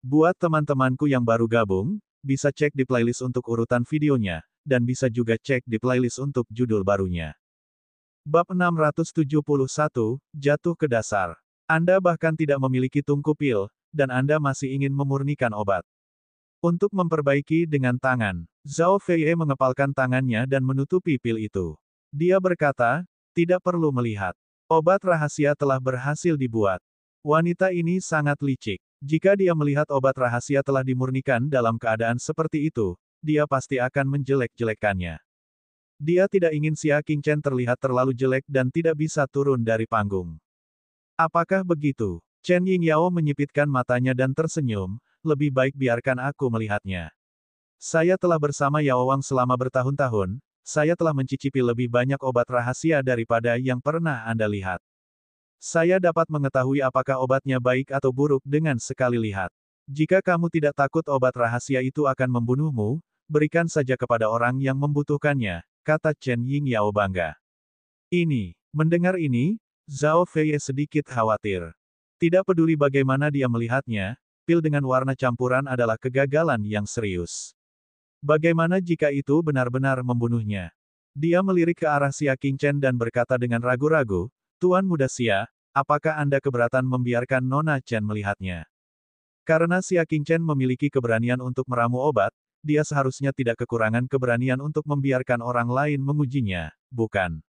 Buat teman-temanku yang baru gabung, bisa cek di playlist untuk urutan videonya, dan bisa juga cek di playlist untuk judul barunya. Bab 671, Jatuh ke Dasar. Anda bahkan tidak memiliki tungku pil, dan Anda masih ingin memurnikan obat. Untuk memperbaiki dengan tangan, Zhao Fei mengepalkan tangannya dan menutupi pil itu. Dia berkata, tidak perlu melihat. Obat rahasia telah berhasil dibuat. Wanita ini sangat licik. Jika dia melihat obat rahasia telah dimurnikan dalam keadaan seperti itu, dia pasti akan menjelek-jelekannya. Dia tidak ingin Xia Qingchen terlihat terlalu jelek dan tidak bisa turun dari panggung. Apakah begitu? Chen Yingyao menyipitkan matanya dan tersenyum, lebih baik biarkan aku melihatnya. Saya telah bersama Yao Wang selama bertahun-tahun, saya telah mencicipi lebih banyak obat rahasia daripada yang pernah Anda lihat. Saya dapat mengetahui apakah obatnya baik atau buruk dengan sekali lihat. Jika kamu tidak takut obat rahasia itu akan membunuhmu, berikan saja kepada orang yang membutuhkannya, kata Chen Yingyao bangga. Mendengar ini, Zhao Fei sedikit khawatir. Tidak peduli bagaimana dia melihatnya, pil dengan warna campuran adalah kegagalan yang serius. Bagaimana jika itu benar-benar membunuhnya? Dia melirik ke arah Xia Qingchen dan berkata dengan ragu-ragu, Tuan Muda Xia, apakah Anda keberatan membiarkan Nona Chen melihatnya? Karena Xia Qingchen memiliki keberanian untuk meramu obat, dia seharusnya tidak kekurangan keberanian untuk membiarkan orang lain mengujinya, bukan?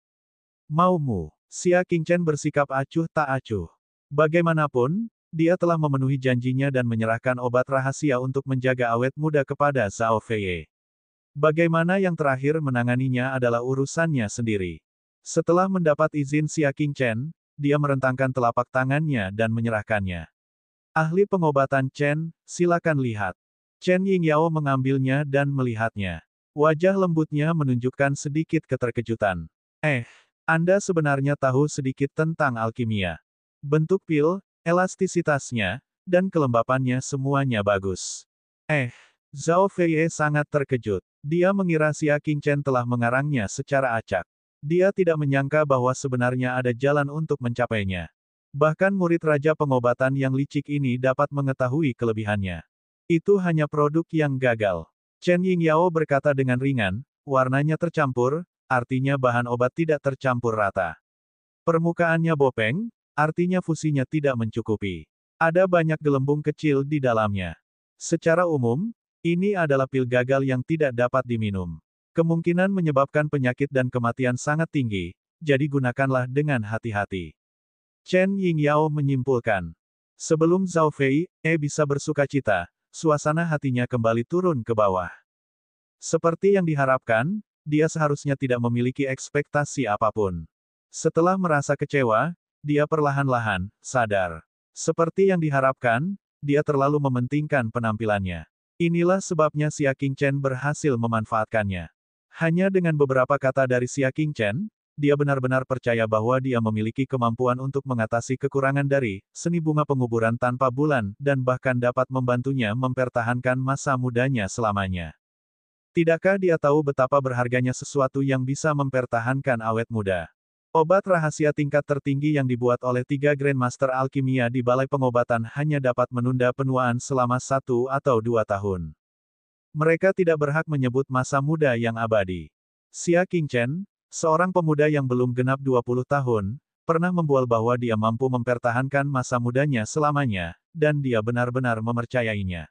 Maumu? Xia Qingchen bersikap acuh tak acuh. Bagaimanapun, dia telah memenuhi janjinya dan menyerahkan obat rahasia untuk menjaga awet muda kepada Zhao Fei. Bagaimana yang terakhir menanganinya adalah urusannya sendiri. Setelah mendapat izin Xia Qingchen, dia merentangkan telapak tangannya dan menyerahkannya. Ahli pengobatan Chen, silakan lihat. Chen Yingyao mengambilnya dan melihatnya. Wajah lembutnya menunjukkan sedikit keterkejutan. Anda sebenarnya tahu sedikit tentang alkimia. Bentuk pil, elastisitasnya, dan kelembapannya semuanya bagus. Zhao Fei sangat terkejut. Dia mengira Xia Qingchen telah mengarangnya secara acak. Dia tidak menyangka bahwa sebenarnya ada jalan untuk mencapainya. Bahkan murid Raja Pengobatan yang licik ini dapat mengetahui kelebihannya. Itu hanya produk yang gagal. Chen Yingyao berkata dengan ringan, warnanya tercampur, artinya bahan obat tidak tercampur rata. Permukaannya bopeng, artinya fusinya tidak mencukupi. Ada banyak gelembung kecil di dalamnya. Secara umum, ini adalah pil gagal yang tidak dapat diminum. Kemungkinan menyebabkan penyakit dan kematian sangat tinggi, jadi gunakanlah dengan hati-hati. Chen Yingyao menyimpulkan. Sebelum Zhao Fei bisa bersukacita, suasana hatinya kembali turun ke bawah. Seperti yang diharapkan, dia seharusnya tidak memiliki ekspektasi apapun. Setelah merasa kecewa, dia perlahan-lahan sadar. Seperti yang diharapkan, dia terlalu mementingkan penampilannya. Inilah sebabnya Xia Qingchen berhasil memanfaatkannya. Hanya dengan beberapa kata dari Xia Qingchen, dia benar-benar percaya bahwa dia memiliki kemampuan untuk mengatasi kekurangan dari seni bunga penguburan tanpa bulan dan bahkan dapat membantunya mempertahankan masa mudanya selamanya. Tidakkah dia tahu betapa berharganya sesuatu yang bisa mempertahankan awet muda? Obat rahasia tingkat tertinggi yang dibuat oleh 3 Grandmaster Alkimia di Balai Pengobatan hanya dapat menunda penuaan selama 1 atau 2 tahun. Mereka tidak berhak menyebut masa muda yang abadi. Xia Qingchen, seorang pemuda yang belum genap 20 tahun, pernah membual bahwa dia mampu mempertahankan masa mudanya selamanya, dan dia benar-benar mempercayainya.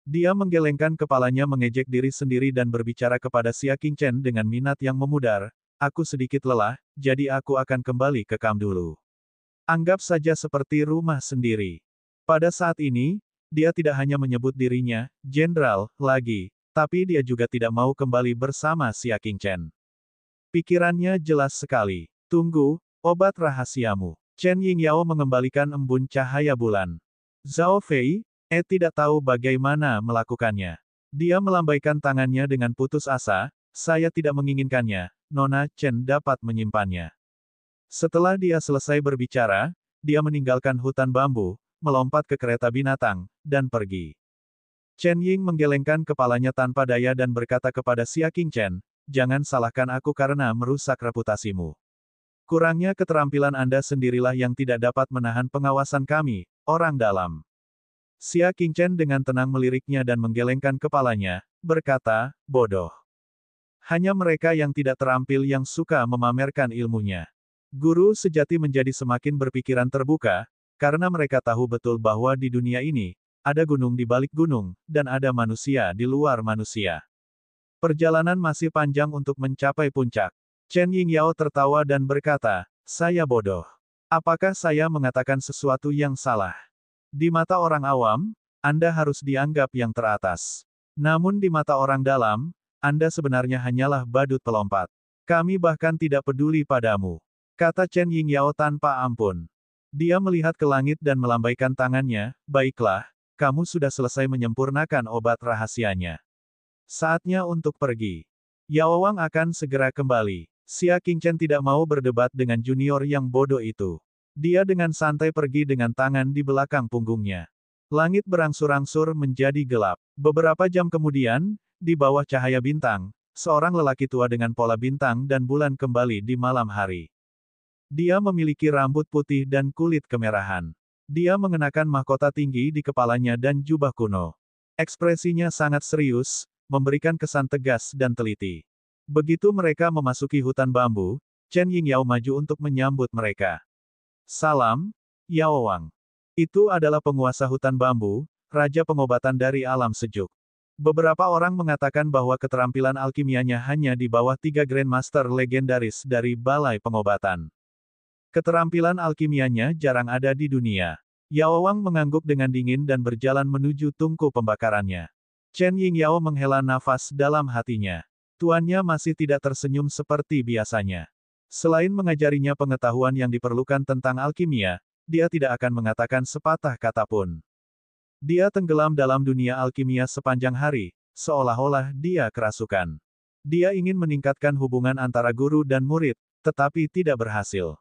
Dia menggelengkan kepalanya mengejek diri sendiri dan berbicara kepada Xia Qingchen dengan minat yang memudar, aku sedikit lelah, jadi aku akan kembali ke kamp dulu. Anggap saja seperti rumah sendiri. Pada saat ini, dia tidak hanya menyebut dirinya, Jenderal, lagi, tapi dia juga tidak mau kembali bersama Xia Qingchen. Pikirannya jelas sekali. Tunggu, obat rahasiamu. Chen Yingyao mengembalikan embun cahaya bulan. Zhao Fei, tidak tahu bagaimana melakukannya. Dia melambaikan tangannya dengan putus asa, saya tidak menginginkannya, Nona Chen dapat menyimpannya. Setelah dia selesai berbicara, dia meninggalkan hutan bambu, melompat ke kereta binatang, dan pergi. Chen Ying menggelengkan kepalanya tanpa daya dan berkata kepada Xia Qingchen, jangan salahkan aku karena merusak reputasimu. Kurangnya keterampilan Anda sendirilah yang tidak dapat menahan pengawasan kami, orang dalam. Xia Qingchen dengan tenang meliriknya dan menggelengkan kepalanya, berkata, bodoh. Hanya mereka yang tidak terampil yang suka memamerkan ilmunya. Guru sejati menjadi semakin berpikiran terbuka, karena mereka tahu betul bahwa di dunia ini, ada gunung di balik gunung, dan ada manusia di luar manusia. Perjalanan masih panjang untuk mencapai puncak. Chen Yingyao tertawa dan berkata, saya bodoh. Apakah saya mengatakan sesuatu yang salah? Di mata orang awam, Anda harus dianggap yang teratas. Namun di mata orang dalam, Anda sebenarnya hanyalah badut pelompat. Kami bahkan tidak peduli padamu. Kata Chen Yingyao tanpa ampun. Dia melihat ke langit dan melambaikan tangannya, baiklah, kamu sudah selesai menyempurnakan obat rahasianya. Saatnya untuk pergi. Yao Wang akan segera kembali. Xia Qingchen tidak mau berdebat dengan junior yang bodoh itu. Dia dengan santai pergi dengan tangan di belakang punggungnya. Langit berangsur-angsur menjadi gelap. Beberapa jam kemudian, di bawah cahaya bintang, seorang lelaki tua dengan pola bintang dan bulan kembali di malam hari. Dia memiliki rambut putih dan kulit kemerahan. Dia mengenakan mahkota tinggi di kepalanya dan jubah kuno. Ekspresinya sangat serius, memberikan kesan tegas dan teliti. Begitu mereka memasuki hutan bambu, Chen Yingyao maju untuk menyambut mereka. Salam, Yao Wang. Itu adalah penguasa hutan bambu, raja pengobatan dari alam sejuk. Beberapa orang mengatakan bahwa keterampilan alkimianya hanya di bawah 3 Grandmaster legendaris dari Balai Pengobatan. Keterampilan alkimianya jarang ada di dunia. Yao Wang mengangguk dengan dingin dan berjalan menuju tungku pembakarannya. Chen Yingyao menghela nafas dalam hatinya. Tuannya masih tidak tersenyum seperti biasanya. Selain mengajarinya pengetahuan yang diperlukan tentang alkimia, dia tidak akan mengatakan sepatah kata pun. Dia tenggelam dalam dunia alkimia sepanjang hari, seolah-olah dia kerasukan. Dia ingin meningkatkan hubungan antara guru dan murid, tetapi tidak berhasil.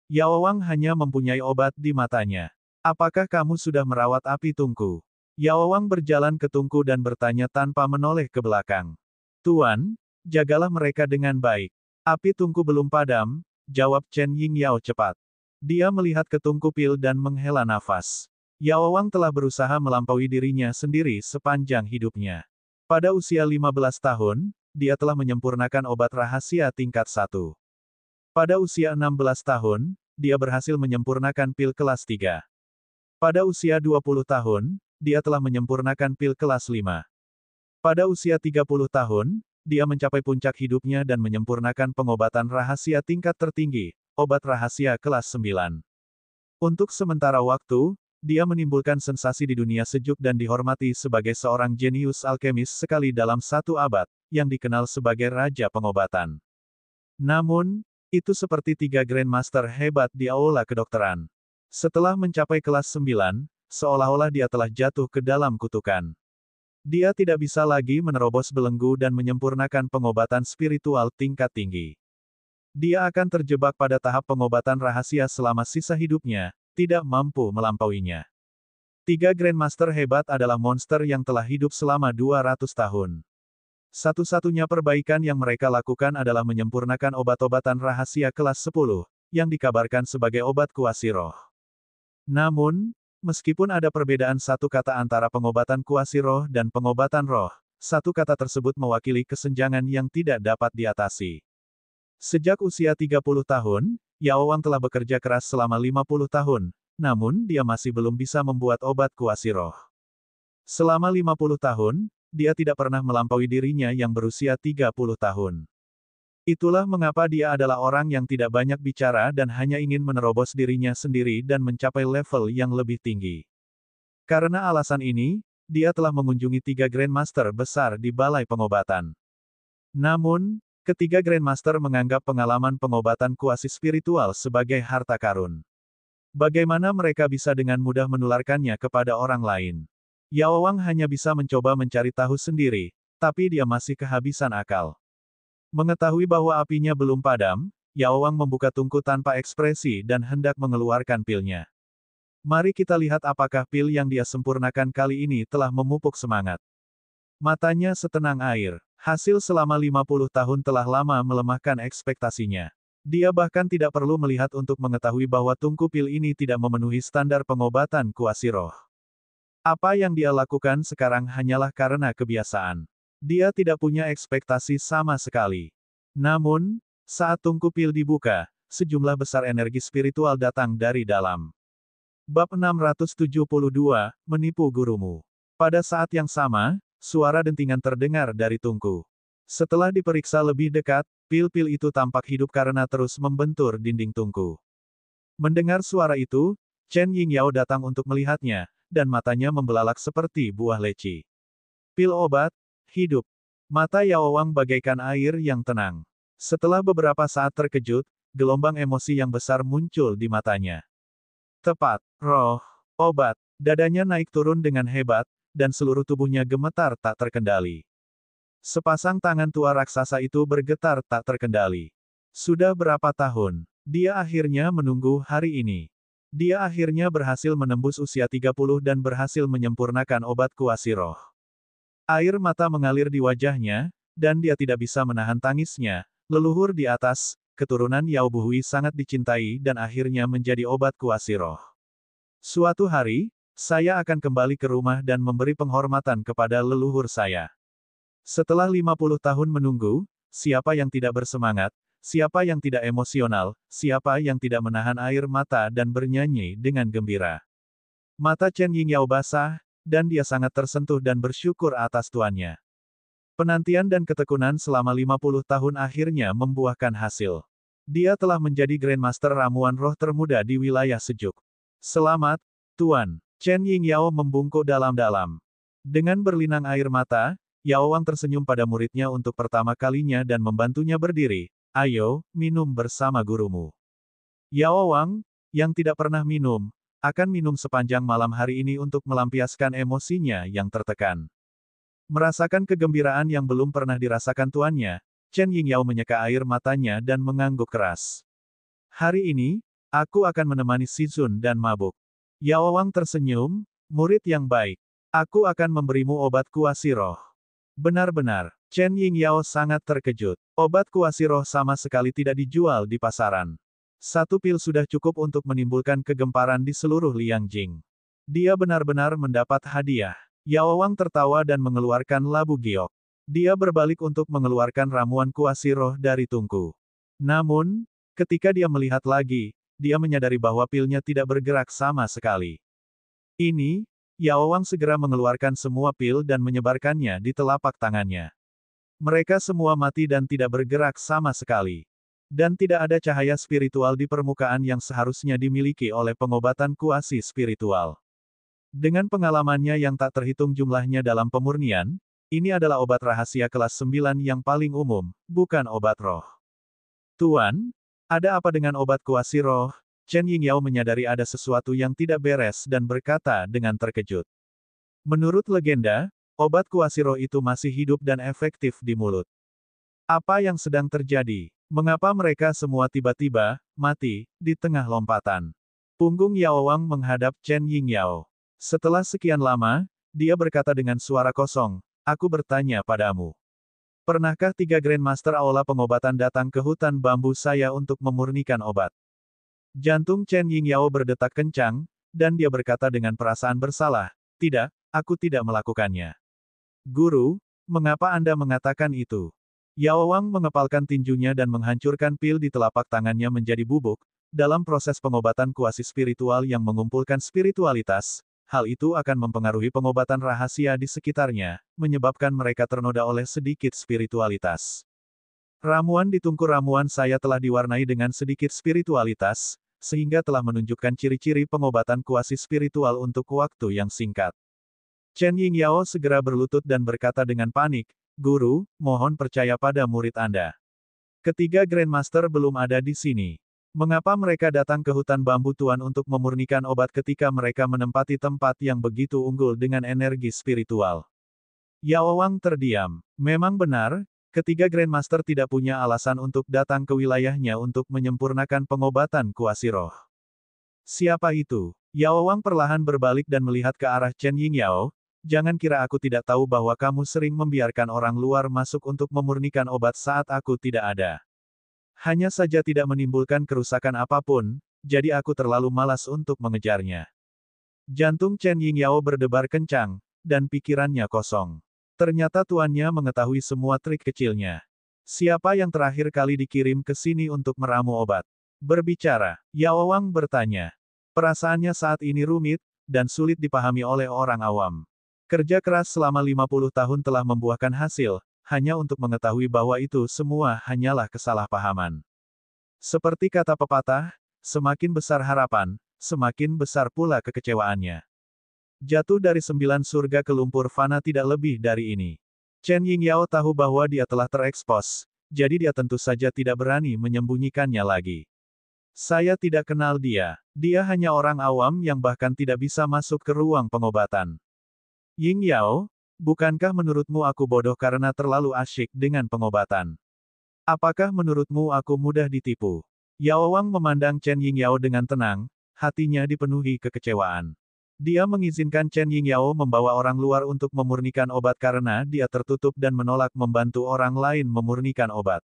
Yao Wang hanya mempunyai obat di matanya. Apakah kamu sudah merawat api tungku? Yao Wang berjalan ke tungku dan bertanya tanpa menoleh ke belakang. Tuan, jagalah mereka dengan baik. Api tungku belum padam, jawab Chen Yingyao cepat. Dia melihat ke tungku pil dan menghela nafas. Yao Wang telah berusaha melampaui dirinya sendiri sepanjang hidupnya. Pada usia 15 tahun, dia telah menyempurnakan obat rahasia tingkat 1. Pada usia 16 tahun, dia berhasil menyempurnakan pil kelas 3. Pada usia 20 tahun, dia telah menyempurnakan pil kelas 5. Pada usia 30 tahun, dia mencapai puncak hidupnya dan menyempurnakan pengobatan rahasia tingkat tertinggi, obat rahasia kelas 9. Untuk sementara waktu, dia menimbulkan sensasi di dunia sejuk dan dihormati sebagai seorang jenius alkemis sekali dalam 1 abad, yang dikenal sebagai Raja Pengobatan. Namun, itu seperti 3 Grandmaster hebat di aula kedokteran. Setelah mencapai kelas 9, seolah-olah dia telah jatuh ke dalam kutukan. Dia tidak bisa lagi menerobos belenggu dan menyempurnakan pengobatan spiritual tingkat tinggi. Dia akan terjebak pada tahap pengobatan rahasia selama sisa hidupnya, tidak mampu melampauinya. 3 Grandmaster hebat adalah monster yang telah hidup selama 200 tahun. Satu-satunya perbaikan yang mereka lakukan adalah menyempurnakan obat-obatan rahasia kelas 10, yang dikabarkan sebagai obat kuasi roh. Namun, meskipun ada perbedaan satu kata antara pengobatan kuasi roh dan pengobatan roh, satu kata tersebut mewakili kesenjangan yang tidak dapat diatasi. Sejak usia 30 tahun, Yao Wang telah bekerja keras selama 50 tahun, namun dia masih belum bisa membuat obat kuasi roh. Selama 50 tahun, dia tidak pernah melampaui dirinya yang berusia 30 tahun. Itulah mengapa dia adalah orang yang tidak banyak bicara dan hanya ingin menerobos dirinya sendiri dan mencapai level yang lebih tinggi. Karena alasan ini, dia telah mengunjungi 3 Grandmaster besar di Balai Pengobatan. Namun, ketiga Grandmaster menganggap pengalaman pengobatan kuasi spiritual sebagai harta karun. Bagaimana mereka bisa dengan mudah menularkannya kepada orang lain? Yao Wang hanya bisa mencoba mencari tahu sendiri, tapi dia masih kehabisan akal. Mengetahui bahwa apinya belum padam, Yao Wang membuka tungku tanpa ekspresi dan hendak mengeluarkan pilnya. Mari kita lihat apakah pil yang dia sempurnakan kali ini telah memupuk semangat. Matanya setenang air. Hasil selama 50 tahun telah lama melemahkan ekspektasinya. Dia bahkan tidak perlu melihat untuk mengetahui bahwa tungku pil ini tidak memenuhi standar pengobatan kuasi roh. Apa yang dia lakukan sekarang hanyalah karena kebiasaan. Dia tidak punya ekspektasi sama sekali. Namun, saat tungku pil dibuka, sejumlah besar energi spiritual datang dari dalam. Bab 672, Menipu Gurumu. Pada saat yang sama, suara dentingan terdengar dari tungku. Setelah diperiksa lebih dekat, pil-pil itu tampak hidup karena terus membentur dinding tungku. Mendengar suara itu, Chen Yingyao datang untuk melihatnya, dan matanya membelalak seperti buah leci. Pil obat, hidup. Mata Yao Wang bagaikan air yang tenang. Setelah beberapa saat terkejut, gelombang emosi yang besar muncul di matanya. Tepat, roh, obat. Dadanya naik turun dengan hebat, dan seluruh tubuhnya gemetar tak terkendali. Sepasang tangan tua raksasa itu bergetar tak terkendali. Sudah berapa tahun, dia akhirnya menunggu hari ini. Dia akhirnya berhasil menembus usia 30 dan berhasil menyempurnakan obat kuasi roh. Air mata mengalir di wajahnya, dan dia tidak bisa menahan tangisnya. Leluhur di atas, keturunan Yao Buhui sangat dicintai dan akhirnya menjadi obat kuasi roh. Suatu hari, saya akan kembali ke rumah dan memberi penghormatan kepada leluhur saya. Setelah 50 tahun menunggu, siapa yang tidak bersemangat, siapa yang tidak emosional, siapa yang tidak menahan air mata dan bernyanyi dengan gembira. Mata Chen Yingyao basah, dan dia sangat tersentuh dan bersyukur atas tuannya. Penantian dan ketekunan selama 50 tahun akhirnya membuahkan hasil. Dia telah menjadi Grandmaster ramuan roh termuda di wilayah sejuk. Selamat, Tuan. Chen Yingyao membungkuk dalam-dalam. Dengan berlinang air mata, Yao Wang tersenyum pada muridnya untuk pertama kalinya dan membantunya berdiri. Ayo, minum bersama gurumu. Yao Wang, yang tidak pernah minum, akan minum sepanjang malam hari ini untuk melampiaskan emosinya yang tertekan. Merasakan kegembiraan yang belum pernah dirasakan tuannya, Chen Yingyao menyeka air matanya dan mengangguk keras. Hari ini, aku akan menemani Si Zun dan mabuk. Yao Wang tersenyum, murid yang baik. Aku akan memberimu obat kuasi roh. Benar-benar, Chen Yingyao sangat terkejut. Obat kuasi roh sama sekali tidak dijual di pasaran. Satu pil sudah cukup untuk menimbulkan kegemparan di seluruh Liangjing. Dia benar-benar mendapat hadiah. Yao Wang tertawa dan mengeluarkan labu giok. Dia berbalik untuk mengeluarkan ramuan kuasi roh dari tungku. Namun, ketika dia melihat lagi, dia menyadari bahwa pilnya tidak bergerak sama sekali. Ini, Yao Wang segera mengeluarkan semua pil dan menyebarkannya di telapak tangannya. Mereka semua mati dan tidak bergerak sama sekali. Dan tidak ada cahaya spiritual di permukaan yang seharusnya dimiliki oleh pengobatan kuasi spiritual. Dengan pengalamannya yang tak terhitung jumlahnya dalam pemurnian, ini adalah obat rahasia kelas 9 yang paling umum, bukan obat roh. Tuan, ada apa dengan obat kuasi roh? Chen Yingyao menyadari ada sesuatu yang tidak beres dan berkata dengan terkejut. Menurut legenda, obat kuasi roh itu masih hidup dan efektif di mulut. Apa yang sedang terjadi? Mengapa mereka semua tiba-tiba mati di tengah lompatan? Punggung Yao Wang menghadap Chen Yingyao. Setelah sekian lama, dia berkata dengan suara kosong, aku bertanya padamu. Pernahkah 3 Grandmaster Aula pengobatan datang ke hutan bambu saya untuk memurnikan obat? Jantung Chen Yingyao berdetak kencang, dan dia berkata dengan perasaan bersalah, tidak, aku tidak melakukannya. Guru, mengapa Anda mengatakan itu? Yao Wang mengepalkan tinjunya dan menghancurkan pil di telapak tangannya menjadi bubuk. Dalam proses pengobatan kuasi spiritual yang mengumpulkan spiritualitas, hal itu akan mempengaruhi pengobatan rahasia di sekitarnya, menyebabkan mereka ternoda oleh sedikit spiritualitas. Ramuan di tungku ramuan saya telah diwarnai dengan sedikit spiritualitas, sehingga telah menunjukkan ciri-ciri pengobatan kuasi spiritual untuk waktu yang singkat. Chen Yingyao segera berlutut dan berkata dengan panik, Guru, mohon percaya pada murid Anda. Ketiga Grandmaster belum ada di sini. Mengapa mereka datang ke hutan bambu Tuan untuk memurnikan obat ketika mereka menempati tempat yang begitu unggul dengan energi spiritual? Yao Wang terdiam. Memang benar, ketiga Grandmaster tidak punya alasan untuk datang ke wilayahnya untuk menyempurnakan pengobatan kuasi roh. Siapa itu? Yao Wang perlahan berbalik dan melihat ke arah Chen Yingyao. Jangan kira aku tidak tahu bahwa kamu sering membiarkan orang luar masuk untuk memurnikan obat saat aku tidak ada. Hanya saja tidak menimbulkan kerusakan apapun, jadi aku terlalu malas untuk mengejarnya. Jantung Chen Yingyao berdebar kencang, dan pikirannya kosong. Ternyata tuannya mengetahui semua trik kecilnya. Siapa yang terakhir kali dikirim ke sini untuk meramu obat? Berbicara, Yao Wang bertanya. Perasaannya saat ini rumit, dan sulit dipahami oleh orang awam. Kerja keras selama 50 tahun telah membuahkan hasil, hanya untuk mengetahui bahwa itu semua hanyalah kesalahpahaman. Seperti kata pepatah, semakin besar harapan, semakin besar pula kekecewaannya. Jatuh dari 9 surga ke lumpur fana tidak lebih dari ini. Chen Yingyao tahu bahwa dia telah terekspos, jadi dia tentu saja tidak berani menyembunyikannya lagi. Saya tidak kenal dia. Dia hanya orang awam yang bahkan tidak bisa masuk ke ruang pengobatan. Yingyao, bukankah menurutmu aku bodoh karena terlalu asyik dengan pengobatan? Apakah menurutmu aku mudah ditipu? Yao Wang memandang Chen Yingyao dengan tenang, hatinya dipenuhi kekecewaan. Dia mengizinkan Chen Yingyao membawa orang luar untuk memurnikan obat karena dia tertutup dan menolak membantu orang lain memurnikan obat.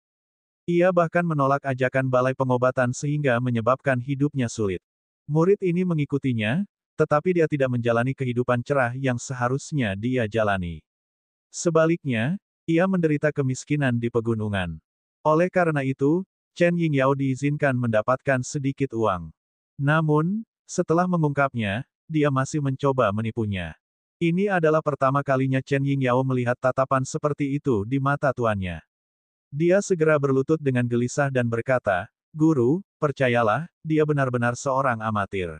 Ia bahkan menolak ajakan balai pengobatan sehingga menyebabkan hidupnya sulit. Murid ini mengikutinya, tetapi dia tidak menjalani kehidupan cerah yang seharusnya dia jalani. Sebaliknya, ia menderita kemiskinan di pegunungan. Oleh karena itu, Chen Yingyao diizinkan mendapatkan sedikit uang. Namun, setelah mengungkapnya, dia masih mencoba menipunya. Ini adalah pertama kalinya Chen Yingyao melihat tatapan seperti itu di mata tuannya. Dia segera berlutut dengan gelisah dan berkata, "Guru, percayalah, dia benar-benar seorang amatir.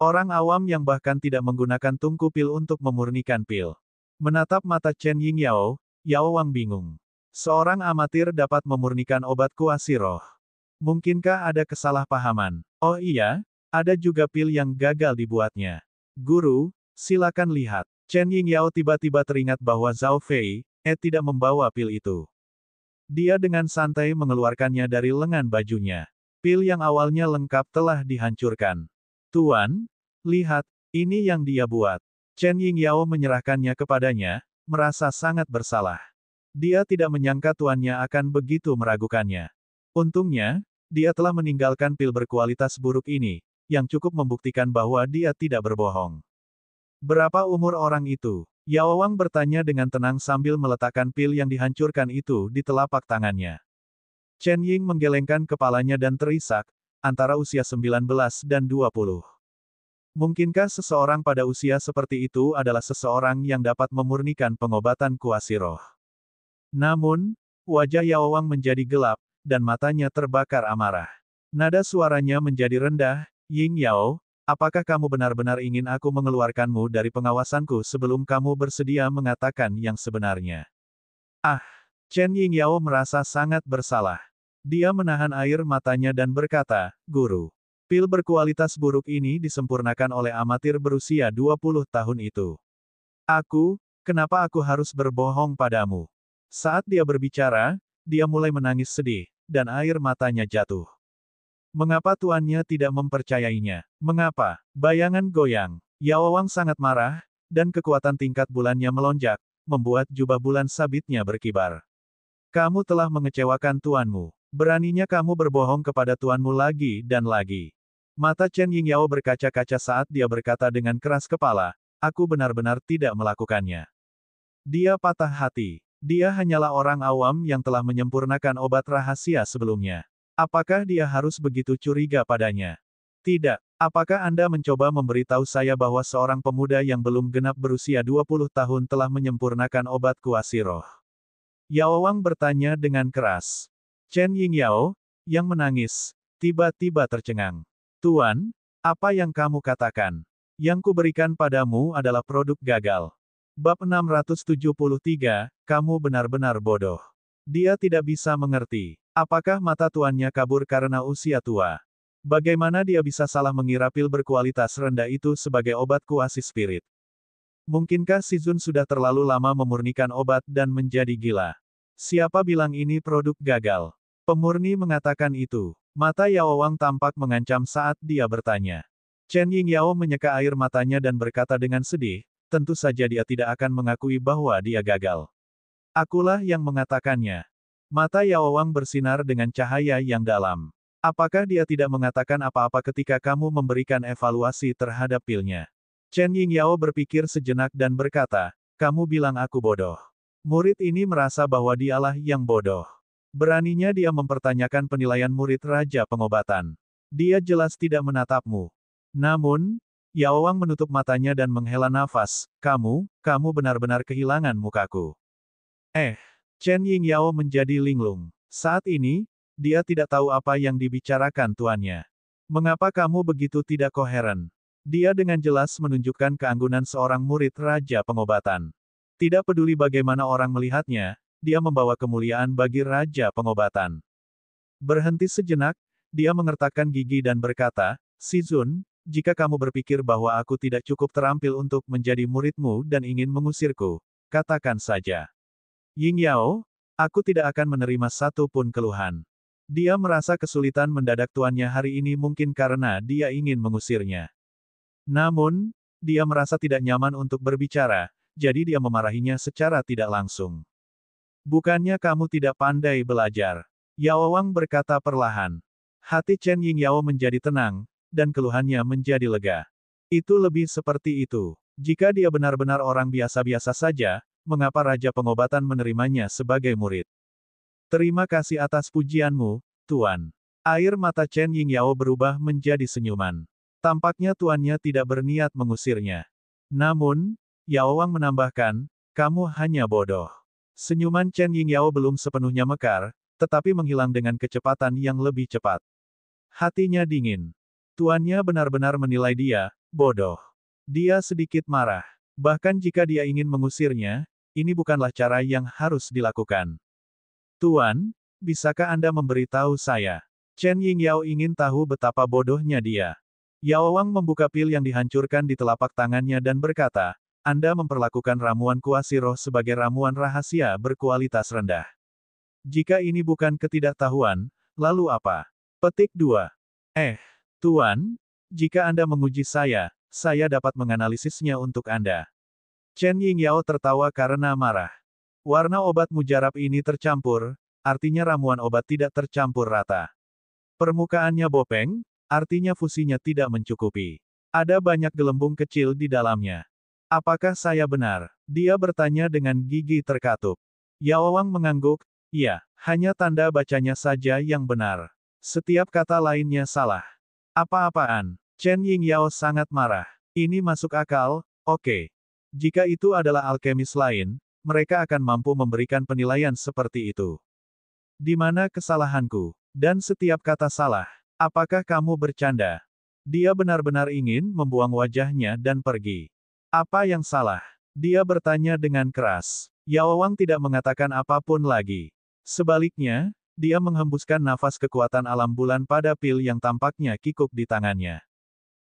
Orang awam yang bahkan tidak menggunakan tungku pil untuk memurnikan pil." Menatap mata Chen Yingyao, Yao Wang bingung. Seorang amatir dapat memurnikan obat kuasi roh. Mungkinkah ada kesalahpahaman? Oh iya, ada juga pil yang gagal dibuatnya. Guru, silakan lihat. Chen Yingyao tiba-tiba teringat bahwa Zhao Fei, tidak membawa pil itu. Dia dengan santai mengeluarkannya dari lengan bajunya. Pil yang awalnya lengkap telah dihancurkan. Tuan, lihat, ini yang dia buat. Chen Yingyao menyerahkannya kepadanya, merasa sangat bersalah. Dia tidak menyangka tuannya akan begitu meragukannya. Untungnya, dia telah meninggalkan pil berkualitas buruk ini, yang cukup membuktikan bahwa dia tidak berbohong. Berapa umur orang itu? Yao Wang bertanya dengan tenang sambil meletakkan pil yang dihancurkan itu di telapak tangannya. Chen Ying menggelengkan kepalanya dan terisak, antara usia 19 dan 20. Mungkinkah seseorang pada usia seperti itu adalah seseorang yang dapat memurnikan pengobatan kuasi roh? Namun, wajah Yao Wang menjadi gelap, dan matanya terbakar amarah. Nada suaranya menjadi rendah, "Yingyao, apakah kamu benar-benar ingin aku mengeluarkanmu dari pengawasanku sebelum kamu bersedia mengatakan yang sebenarnya?" Ah! Chen Yingyao merasa sangat bersalah. Dia menahan air matanya dan berkata, "Guru, pil berkualitas buruk ini disempurnakan oleh amatir berusia 20 tahun itu. Kenapa aku harus berbohong padamu?" Saat dia berbicara, dia mulai menangis sedih, dan air matanya jatuh. Mengapa tuannya tidak mempercayainya? Mengapa? Bayangan goyang. Yao Wang sangat marah, dan kekuatan tingkat bulannya melonjak, membuat jubah bulan sabitnya berkibar. "Kamu telah mengecewakan tuanmu. Beraninya kamu berbohong kepada tuanmu lagi dan lagi." Mata Chen Yingyao berkaca-kaca saat dia berkata dengan keras kepala, "Aku benar-benar tidak melakukannya." Dia patah hati. Dia hanyalah orang awam yang telah menyempurnakan obat rahasia sebelumnya. Apakah dia harus begitu curiga padanya? Tidak. Apakah Anda mencoba memberitahu saya bahwa seorang pemuda yang belum genap berusia 20 tahun telah menyempurnakan obat kuasi roh? Yao Wang bertanya dengan keras. Chen Yingyao, yang menangis, tiba-tiba tercengang. "Tuan, apa yang kamu katakan? Yang kuberikan padamu adalah produk gagal." Bab 673, kamu benar-benar bodoh. Dia tidak bisa mengerti. Apakah mata tuannya kabur karena usia tua? Bagaimana dia bisa salah mengira pil berkualitas rendah itu sebagai obat kuasi spirit? Mungkinkah si Zun sudah terlalu lama memurnikan obat dan menjadi gila? Siapa bilang ini produk gagal? Pemurni mengatakan itu. Mata Yao Wang tampak mengancam saat dia bertanya. Chen Yingyao menyeka air matanya dan berkata dengan sedih, tentu saja dia tidak akan mengakui bahwa dia gagal. Akulah yang mengatakannya. Mata Yao Wang bersinar dengan cahaya yang dalam. Apakah dia tidak mengatakan apa-apa ketika kamu memberikan evaluasi terhadap pilnya? Chen Yingyao berpikir sejenak dan berkata, kamu bilang aku bodoh. Murid ini merasa bahwa dialah yang bodoh. Beraninya dia mempertanyakan penilaian murid Raja Pengobatan. Dia jelas tidak menatapmu. Namun, Yao Wang menutup matanya dan menghela nafas, kamu benar-benar kehilangan mukaku. Chen Yingyao menjadi linglung. Saat ini, dia tidak tahu apa yang dibicarakan tuannya. Mengapa kamu begitu tidak koheren? Dia dengan jelas menunjukkan keanggunan seorang murid Raja Pengobatan. Tidak peduli bagaimana orang melihatnya, dia membawa kemuliaan bagi Raja Pengobatan. Berhenti sejenak, dia mengertakkan gigi dan berkata, Si Zun, jika kamu berpikir bahwa aku tidak cukup terampil untuk menjadi muridmu dan ingin mengusirku, katakan saja. Yingyao, aku tidak akan menerima satu pun keluhan. Dia merasa kesulitan mendadak tuannya hari ini mungkin karena dia ingin mengusirnya. Namun, dia merasa tidak nyaman untuk berbicara, jadi dia memarahinya secara tidak langsung. Bukannya kamu tidak pandai belajar? Yao Wang berkata perlahan. Hati Chen Yingyao menjadi tenang, dan keluhannya menjadi lega. Itu lebih seperti itu. Jika dia benar-benar orang biasa-biasa saja, mengapa Raja Pengobatan menerimanya sebagai murid? Terima kasih atas pujianmu, Tuan. Air mata Chen Yingyao berubah menjadi senyuman. Tampaknya tuannya tidak berniat mengusirnya. Namun, Yao Wang menambahkan, kamu hanya bodoh. Senyuman Chen Yingyao belum sepenuhnya mekar, tetapi menghilang dengan kecepatan yang lebih cepat. Hatinya dingin. Tuannya benar-benar menilai dia bodoh. Dia sedikit marah. Bahkan jika dia ingin mengusirnya, ini bukanlah cara yang harus dilakukan. Tuan, bisakah Anda memberitahu saya? Chen Yingyao ingin tahu betapa bodohnya dia. Yao Wang membuka pil yang dihancurkan di telapak tangannya dan berkata, Anda memperlakukan ramuan kuasi roh sebagai ramuan rahasia berkualitas rendah. Jika ini bukan ketidaktahuan, lalu apa? Petik 2. Tuan, jika Anda menguji saya dapat menganalisisnya untuk Anda. Chen Yingyao tertawa karena marah. Warna obat mujarab ini tercampur, artinya ramuan obat tidak tercampur rata. Permukaannya bopeng, artinya fusinya tidak mencukupi. Ada banyak gelembung kecil di dalamnya. Apakah saya benar? Dia bertanya dengan gigi terkatup. Yao Wang mengangguk, ya, hanya tanda bacanya saja yang benar. Setiap kata lainnya salah. Apa-apaan? Chen Yingyao sangat marah. Ini masuk akal, oke. Jika itu adalah alkemis lain, mereka akan mampu memberikan penilaian seperti itu. Di mana kesalahanku? Dan setiap kata salah. Apakah kamu bercanda? Dia benar-benar ingin membuang wajahnya dan pergi. Apa yang salah? Dia bertanya dengan keras. Yao Wang tidak mengatakan apapun lagi. Sebaliknya, dia menghembuskan nafas kekuatan alam bulan pada pil yang tampaknya kikuk di tangannya.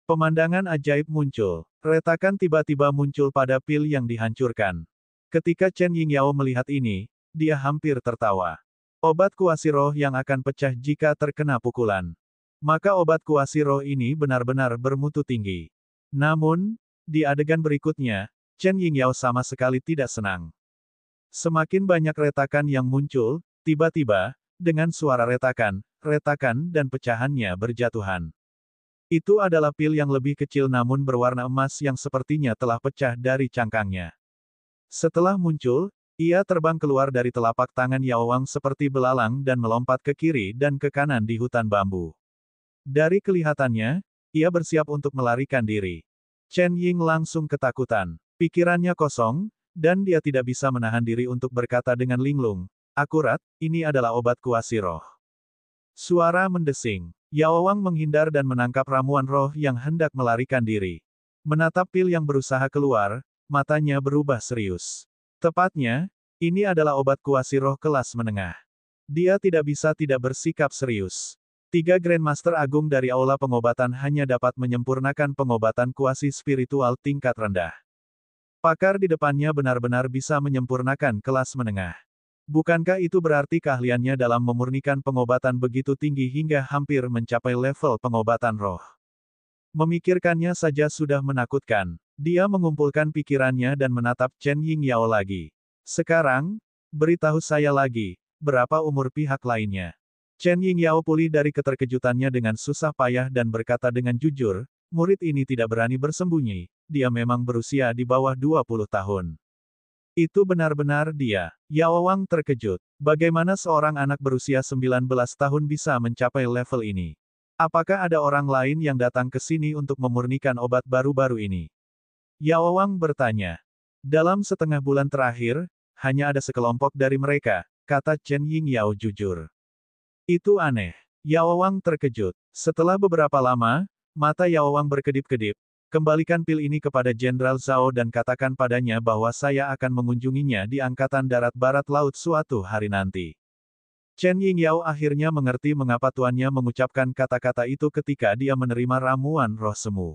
Pemandangan ajaib muncul. Retakan tiba-tiba muncul pada pil yang dihancurkan. Ketika Chen Yingyao melihat ini, dia hampir tertawa. Obat kuasi roh yang akan pecah jika terkena pukulan. Maka obat kuasi roh ini benar-benar bermutu tinggi. Namun, di adegan berikutnya, Chen Yingyao sama sekali tidak senang. Semakin banyak retakan yang muncul, tiba-tiba, dengan suara retakan, dan pecahannya berjatuhan. Itu adalah pil yang lebih kecil namun berwarna emas yang sepertinya telah pecah dari cangkangnya. Setelah muncul, ia terbang keluar dari telapak tangan Yao Wang seperti belalang dan melompat ke kiri dan ke kanan di hutan bambu. Dari kelihatannya, ia bersiap untuk melarikan diri. Chen Ying langsung ketakutan. Pikirannya kosong, dan dia tidak bisa menahan diri untuk berkata dengan linglung, akurat, ini adalah obat kuasi roh. Suara mendesing. Yao Wang menghindar dan menangkap ramuan roh yang hendak melarikan diri. Menatap pil yang berusaha keluar, matanya berubah serius. Tepatnya, ini adalah obat kuasi roh kelas menengah. Dia tidak bisa tidak bersikap serius. 3 Grandmaster Agung dari Aula Pengobatan hanya dapat menyempurnakan pengobatan kuasi spiritual tingkat rendah. Pakar di depannya benar-benar bisa menyempurnakan kelas menengah. Bukankah itu berarti keahliannya dalam memurnikan pengobatan begitu tinggi hingga hampir mencapai level pengobatan roh? Memikirkannya saja sudah menakutkan. Dia mengumpulkan pikirannya dan menatap Chen Yingyao lagi. Sekarang, beritahu saya lagi, berapa umur pihak lainnya? Chen Yingyao pulih dari keterkejutannya dengan susah payah dan berkata dengan jujur, murid ini tidak berani bersembunyi, dia memang berusia di bawah 20 tahun. Itu benar-benar dia. Yao Wang terkejut. Bagaimana seorang anak berusia 19 tahun bisa mencapai level ini? Apakah ada orang lain yang datang ke sini untuk memurnikan obat baru-baru ini? Yao Wang bertanya. Dalam setengah bulan terakhir, hanya ada sekelompok dari mereka, kata Chen Yingyao jujur. Itu aneh. Yao Wang terkejut. Setelah beberapa lama, mata Yao Wang berkedip-kedip. Kembalikan pil ini kepada Jenderal Zhao dan katakan padanya bahwa saya akan mengunjunginya di Angkatan Darat Barat Laut suatu hari nanti. Chen Yingyao akhirnya mengerti mengapa tuannya mengucapkan kata-kata itu ketika dia menerima ramuan roh semu.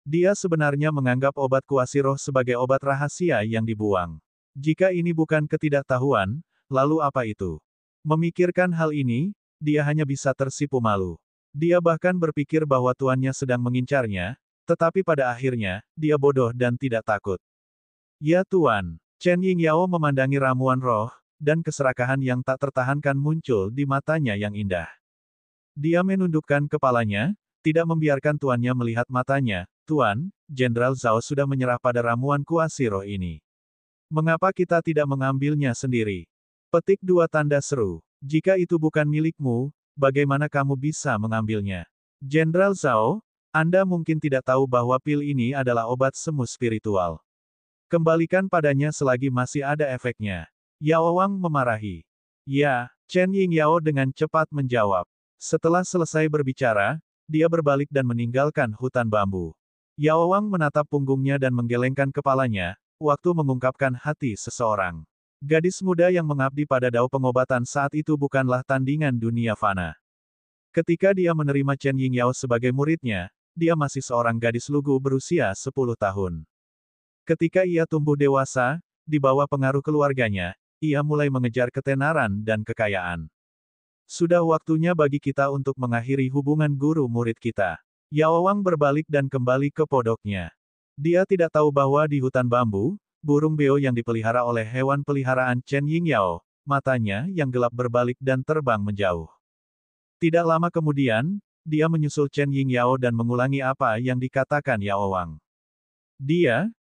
Dia sebenarnya menganggap obat kuasi roh sebagai obat rahasia yang dibuang. Jika ini bukan ketidaktahuan, lalu apa itu? Memikirkan hal ini, dia hanya bisa tersipu malu. Dia bahkan berpikir bahwa tuannya sedang mengincarnya, tetapi pada akhirnya, dia bodoh dan tidak takut. Ya Tuan, Chen Yingyao memandangi ramuan roh, dan keserakahan yang tak tertahankan muncul di matanya yang indah. Dia menundukkan kepalanya, tidak membiarkan tuannya melihat matanya. Tuan, Jenderal Zhao sudah menyerah pada ramuan kuasi roh ini. Mengapa kita tidak mengambilnya sendiri? Petik 2 tanda seru. Jika itu bukan milikmu, bagaimana kamu bisa mengambilnya? Jenderal Zhao, Anda mungkin tidak tahu bahwa pil ini adalah obat semu spiritual. Kembalikan padanya selagi masih ada efeknya. Yao Wang memarahi. Ya, Chen Yingyao dengan cepat menjawab. Setelah selesai berbicara, dia berbalik dan meninggalkan hutan bambu. Yao Wang menatap punggungnya dan menggelengkan kepalanya, waktu mengungkapkan hati seseorang. Gadis muda yang mengabdi pada dao pengobatan saat itu bukanlah tandingan dunia fana. Ketika dia menerima Chen Yingyao sebagai muridnya, dia masih seorang gadis lugu berusia 10 tahun. Ketika ia tumbuh dewasa, di bawah pengaruh keluarganya, ia mulai mengejar ketenaran dan kekayaan. Sudah waktunya bagi kita untuk mengakhiri hubungan guru-murid kita. Yao Wang berbalik dan kembali ke podoknya. Dia tidak tahu bahwa di hutan bambu, burung beo yang dipelihara oleh hewan peliharaan Chen Yingyao, matanya yang gelap berbalik dan terbang menjauh. Tidak lama kemudian, dia menyusul Chen Yingyao dan mengulangi apa yang dikatakan Yao Wang. Dia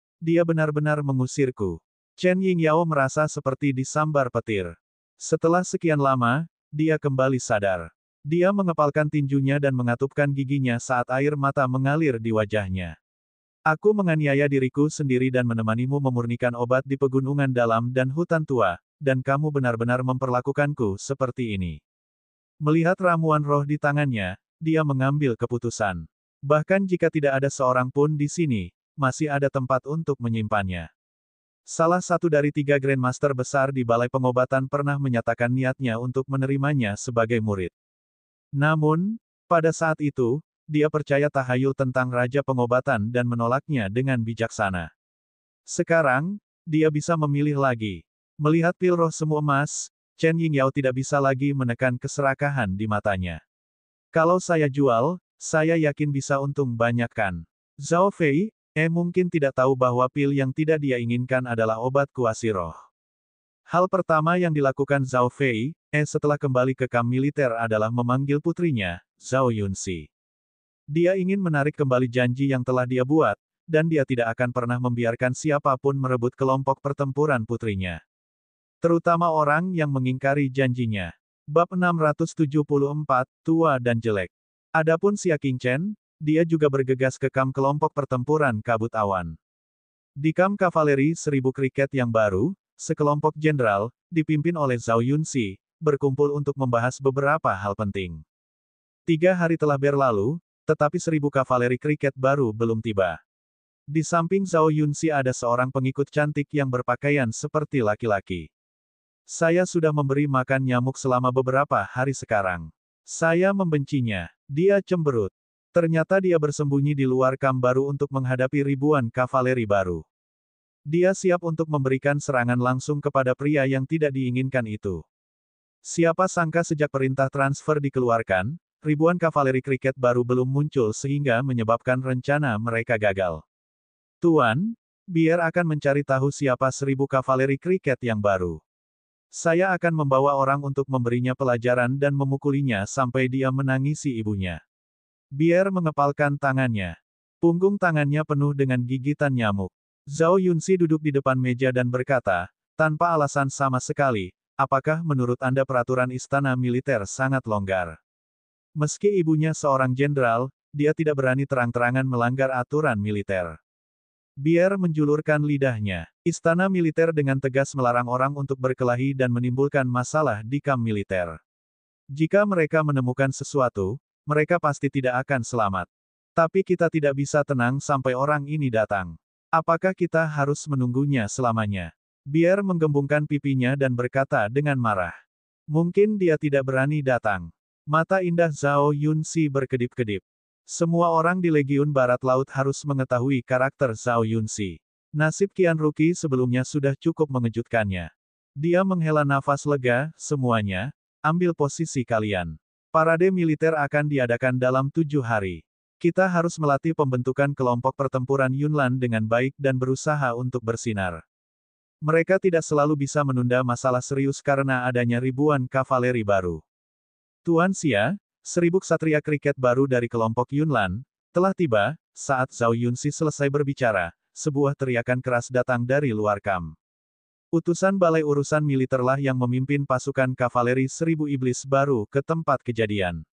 benar-benar mengusirku. Chen Yingyao merasa seperti disambar petir. Setelah sekian lama, dia kembali sadar. Dia mengepalkan tinjunya dan mengatupkan giginya saat air mata mengalir di wajahnya. Aku menganiaya diriku sendiri dan menemanimu memurnikan obat di pegunungan dalam dan hutan tua, dan kamu benar-benar memperlakukanku seperti ini. Melihat ramuan roh di tangannya, dia mengambil keputusan. Bahkan jika tidak ada seorang pun di sini, masih ada tempat untuk menyimpannya. Salah satu dari 3 Grandmaster besar di Balai Pengobatan pernah menyatakan niatnya untuk menerimanya sebagai murid. Namun, pada saat itu, dia percaya tahayul tentang Raja Pengobatan dan menolaknya dengan bijaksana. Sekarang, dia bisa memilih lagi. Melihat pil roh semu emas, Chen Yingyao tidak bisa lagi menekan keserakahan di matanya. Kalau saya jual, saya yakin bisa untung banyak kan. Zhao Fei, mungkin tidak tahu bahwa pil yang tidak dia inginkan adalah obat kuasi roh. Hal pertama yang dilakukan Zhao Fei, setelah kembali ke kamp militer adalah memanggil putrinya, Zhao Yunxi. Dia ingin menarik kembali janji yang telah dia buat, dan dia tidak akan pernah membiarkan siapapun merebut kelompok pertempuran putrinya. Terutama orang yang mengingkari janjinya. Bab 674, Tua dan Jelek. Adapun Xia Qingchen, dia juga bergegas ke kamp kelompok pertempuran kabut awan. Di kamp kavaleri 1000 kriket yang baru, sekelompok jenderal, dipimpin oleh Zhao Yunxi, berkumpul untuk membahas beberapa hal penting. 3 hari telah berlalu, tetapi 1000 kavaleri kriket baru belum tiba. Di samping Zhao Yunxi ada seorang pengikut cantik yang berpakaian seperti laki-laki. Saya sudah memberi makan nyamuk selama beberapa hari sekarang. Saya membencinya. Dia cemberut. Ternyata dia bersembunyi di luar kamp baru untuk menghadapi ribuan kavaleri baru. Dia siap untuk memberikan serangan langsung kepada pria yang tidak diinginkan itu. Siapa sangka sejak perintah transfer dikeluarkan, ribuan kavaleri kriket baru belum muncul sehingga menyebabkan rencana mereka gagal. Tuan, biar akan mencari tahu siapa 1000 kavaleri kriket yang baru. Saya akan membawa orang untuk memberinya pelajaran dan memukulinya sampai dia menangisi ibunya. Biar mengepalkan tangannya. Punggung tangannya penuh dengan gigitan nyamuk. Zhao Yunxi duduk di depan meja dan berkata, tanpa alasan sama sekali, apakah menurut Anda peraturan istana militer sangat longgar? Meski ibunya seorang jenderal, dia tidak berani terang-terangan melanggar aturan militer. Biar menjulurkan lidahnya. Istana militer dengan tegas melarang orang untuk berkelahi dan menimbulkan masalah di kamp militer. Jika mereka menemukan sesuatu, mereka pasti tidak akan selamat. Tapi kita tidak bisa tenang sampai orang ini datang. Apakah kita harus menunggunya selamanya? Biar menggembungkan pipinya dan berkata dengan marah. Mungkin dia tidak berani datang. Mata indah Zhao Yunxi berkedip-kedip. Semua orang di Legiun Barat Laut harus mengetahui karakter Zhao Yunxi. Nasib Qian Ruki sebelumnya sudah cukup mengejutkannya. Dia menghela nafas lega, semuanya, ambil posisi kalian. Parade militer akan diadakan dalam 7 hari. Kita harus melatih pembentukan kelompok pertempuran Yunlan dengan baik dan berusaha untuk bersinar. Mereka tidak selalu bisa menunda masalah serius karena adanya ribuan kavaleri baru. Tuan Xia, 1000 ksatria kriket baru dari kelompok Yunlan, telah tiba. Saat Zhao Yunxi selesai berbicara, sebuah teriakan keras datang dari luar kamp. Utusan Balai Urusan Militerlah yang memimpin pasukan kavaleri 1000 iblis baru ke tempat kejadian.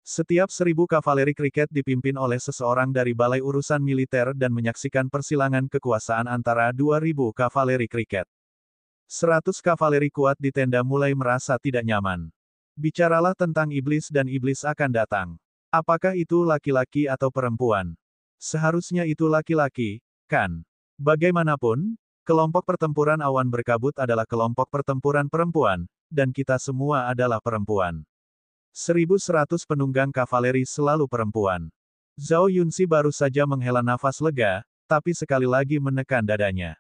Setiap 1000 kavaleri kriket dipimpin oleh seseorang dari Balai Urusan Militer dan menyaksikan persilangan kekuasaan antara 2000 kavaleri kriket. 100 kavaleri kuat di tenda mulai merasa tidak nyaman. Bicaralah tentang iblis dan iblis akan datang. Apakah itu laki-laki atau perempuan? Seharusnya itu laki-laki, kan? Bagaimanapun, kelompok pertempuran awan berkabut adalah kelompok pertempuran perempuan, dan kita semua adalah perempuan. 1100 penunggang kavaleri selalu perempuan. Zhao Yunxi baru saja menghela nafas lega, tapi sekali lagi menekan dadanya.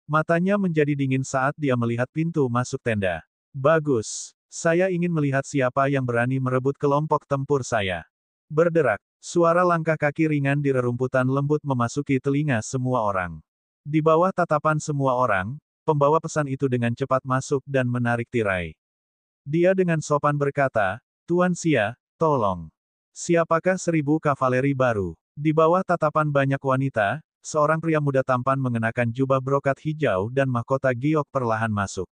Matanya menjadi dingin saat dia melihat pintu masuk tenda. Bagus. Saya ingin melihat siapa yang berani merebut kelompok tempur saya. Berderak. Suara langkah kaki ringan di rerumputan lembut memasuki telinga semua orang. Di bawah tatapan semua orang, pembawa pesan itu dengan cepat masuk dan menarik tirai. Dia dengan sopan berkata, Tuan Xia, tolong. Siapakah 1000 kavaleri baru? Di bawah tatapan banyak wanita, seorang pria muda tampan mengenakan jubah brokat hijau dan mahkota giok perlahan masuk.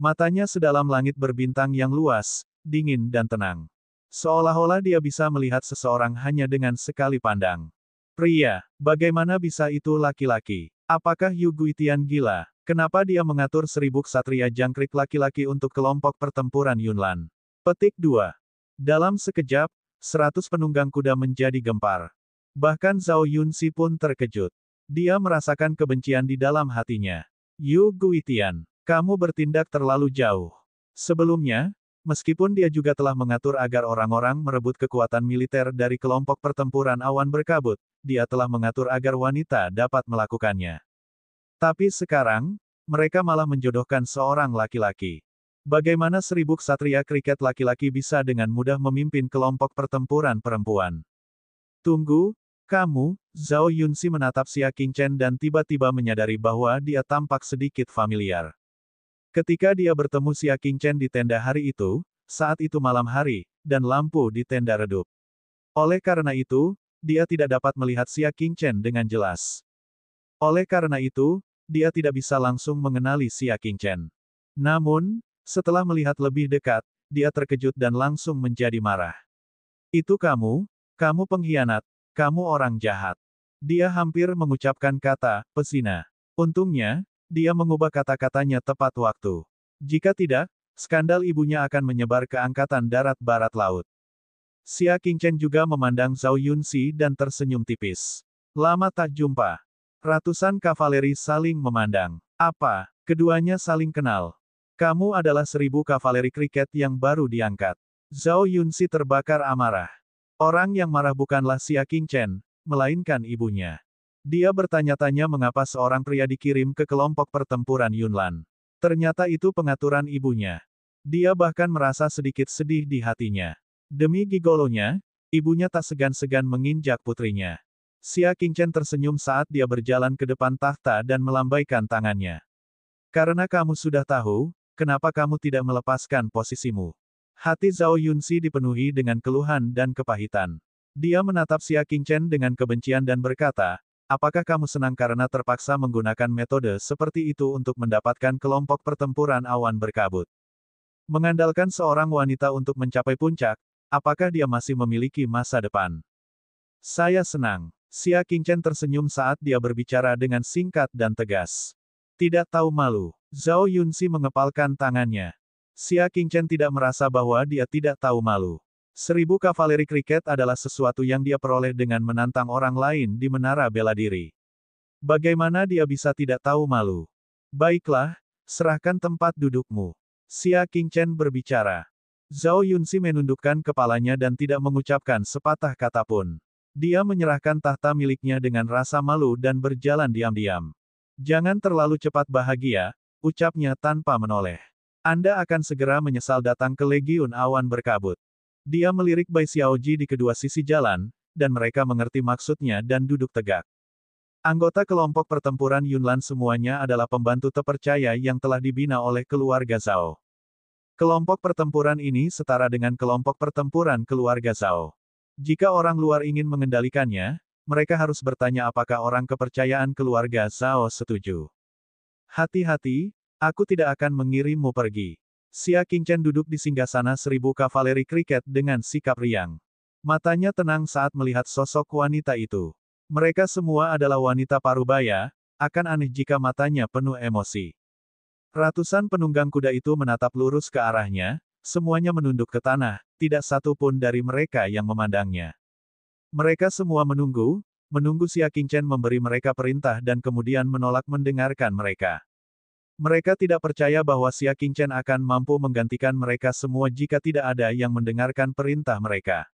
Matanya sedalam langit berbintang yang luas, dingin dan tenang. Seolah-olah dia bisa melihat seseorang hanya dengan sekali pandang. Pria, bagaimana bisa itu laki-laki? Apakah Yu Guitian gila? Kenapa dia mengatur 1000 ksatria jangkrik laki-laki untuk kelompok pertempuran Yunlan? Petik 2. Dalam sekejap, 100 penunggang kuda menjadi gempar. Bahkan Zhao Yunxi pun terkejut. Dia merasakan kebencian di dalam hatinya. Yu Guitian. Kamu bertindak terlalu jauh. Sebelumnya, meskipun dia juga telah mengatur agar orang-orang merebut kekuatan militer dari kelompok pertempuran awan berkabut, dia telah mengatur agar wanita dapat melakukannya. Tapi sekarang, mereka malah menjodohkan seorang laki-laki. Bagaimana 1000 ksatria kriket laki-laki bisa dengan mudah memimpin kelompok pertempuran perempuan? Tunggu, kamu, Zhao Yunxi menatap Xia Qingchen dan tiba-tiba menyadari bahwa dia tampak sedikit familiar. Ketika dia bertemu Xia Qingchen di tenda hari itu, saat itu malam hari, dan lampu di tenda redup. Oleh karena itu, dia tidak dapat melihat Xia Qingchen dengan jelas. Oleh karena itu, dia tidak bisa langsung mengenali Xia Qingchen. Namun, setelah melihat lebih dekat, dia terkejut dan langsung menjadi marah. Itu kamu pengkhianat, kamu orang jahat. Dia hampir mengucapkan kata, pezina. Untungnya, dia mengubah kata-katanya tepat waktu. Jika tidak, skandal ibunya akan menyebar ke Angkatan Darat Barat Laut. Xia Qingchen juga memandang Zhao Yunxi dan tersenyum tipis. Lama tak jumpa. Ratusan kavaleri saling memandang. Apa? Keduanya saling kenal. Kamu adalah 1000 kavaleri kriket yang baru diangkat. Zhao Yunxi terbakar amarah. Orang yang marah bukanlah Xia Qingchen, melainkan ibunya. Dia bertanya-tanya mengapa seorang pria dikirim ke kelompok pertempuran Yunlan. Ternyata itu pengaturan ibunya. Dia bahkan merasa sedikit sedih di hatinya. Demi gigolonya, ibunya tak segan-segan menginjak putrinya. Xia Qingchen tersenyum saat dia berjalan ke depan takhta dan melambaikan tangannya. Karena kamu sudah tahu, kenapa kamu tidak melepaskan posisimu? Hati Zhao Yunxi dipenuhi dengan keluhan dan kepahitan. Dia menatap Xia Qingchen dengan kebencian dan berkata, apakah kamu senang karena terpaksa menggunakan metode seperti itu untuk mendapatkan kelompok pertempuran awan berkabut? Mengandalkan seorang wanita untuk mencapai puncak, apakah dia masih memiliki masa depan? Saya senang. Xia Qingchen tersenyum saat dia berbicara dengan singkat dan tegas. Tidak tahu malu. Zhao Yunxi mengepalkan tangannya. Xia Qingchen tidak merasa bahwa dia tidak tahu malu. 1000 kavaleri kriket adalah sesuatu yang dia peroleh dengan menantang orang lain di menara bela diri. Bagaimana dia bisa tidak tahu malu? Baiklah, serahkan tempat dudukmu. Xia Qingchen berbicara. Zhao Yunxi menundukkan kepalanya dan tidak mengucapkan sepatah kata pun. Dia menyerahkan tahta miliknya dengan rasa malu dan berjalan diam-diam. Jangan terlalu cepat bahagia, ucapnya tanpa menoleh. Anda akan segera menyesal datang ke Legiun Awan Berkabut. Dia melirik Bai Xiaoji di kedua sisi jalan, dan mereka mengerti maksudnya dan duduk tegak. Anggota kelompok pertempuran Yunlan semuanya adalah pembantu terpercaya yang telah dibina oleh keluarga Zhao. Kelompok pertempuran ini setara dengan kelompok pertempuran keluarga Zhao. Jika orang luar ingin mengendalikannya, mereka harus bertanya apakah orang kepercayaan keluarga Zhao setuju. Hati-hati, aku tidak akan mengirimmu pergi. Xia Qingchen duduk di singgasana 1000 kavaleri kriket dengan sikap riang. Matanya tenang saat melihat sosok wanita itu. Mereka semua adalah wanita parubaya, akan aneh jika matanya penuh emosi. Ratusan penunggang kuda itu menatap lurus ke arahnya, semuanya menunduk ke tanah, tidak satu pun dari mereka yang memandangnya. Mereka semua menunggu Xia Qingchen memberi mereka perintah dan kemudian menolak mendengarkan mereka. Mereka tidak percaya bahwa Xia Qingchen akan mampu menggantikan mereka semua jika tidak ada yang mendengarkan perintah mereka.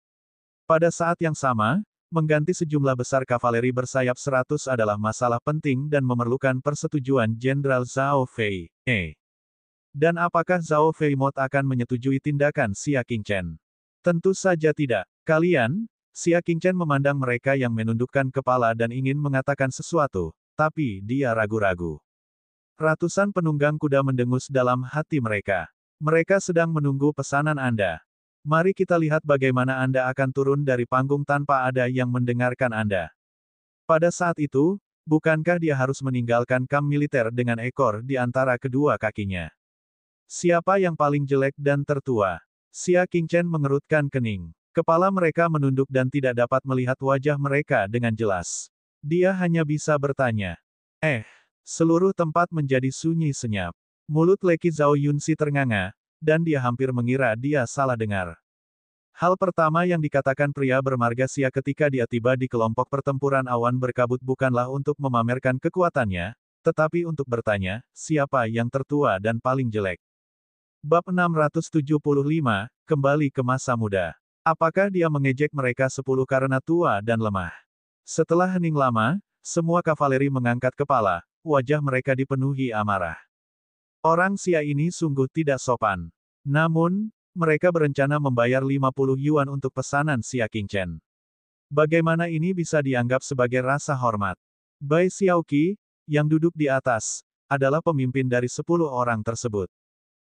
Pada saat yang sama, mengganti sejumlah besar kavaleri bersayap 100 adalah masalah penting dan memerlukan persetujuan Jenderal Zhao Fei. Dan apakah Zhao Fei Mot akan menyetujui tindakan Xia Qingchen? Tentu saja tidak. Xia Qingchen memandang mereka yang menundukkan kepala dan ingin mengatakan sesuatu, tapi dia ragu-ragu. Ratusan penunggang kuda mendengus dalam hati mereka. Mereka sedang menunggu pesanan Anda. Mari kita lihat bagaimana Anda akan turun dari panggung tanpa ada yang mendengarkan Anda. Pada saat itu, bukankah dia harus meninggalkan kamp militer dengan ekor di antara kedua kakinya? Siapa yang paling jelek dan tertua? Xia Qingchen mengerutkan kening. Kepala mereka menunduk dan tidak dapat melihat wajah mereka dengan jelas. Dia hanya bisa bertanya. Seluruh tempat menjadi sunyi senyap. Mulut leki Zhao Yunxi ternganga, dan dia hampir mengira dia salah dengar. Hal pertama yang dikatakan pria bermarga Xia ketika dia tiba di kelompok pertempuran awan berkabut bukanlah untuk memamerkan kekuatannya, tetapi untuk bertanya, siapa yang tertua dan paling jelek. Bab 675, kembali ke masa muda. Apakah dia mengejek mereka 10 karena tua dan lemah? Setelah hening lama, semua kavaleri mengangkat kepala, wajah mereka dipenuhi amarah. Orang Xia ini sungguh tidak sopan. Namun, mereka berencana membayar 50 yuan untuk pesanan Xia Qingchen. Bagaimana ini bisa dianggap sebagai rasa hormat? Bai Xiaoqi, yang duduk di atas, adalah pemimpin dari 10 orang tersebut.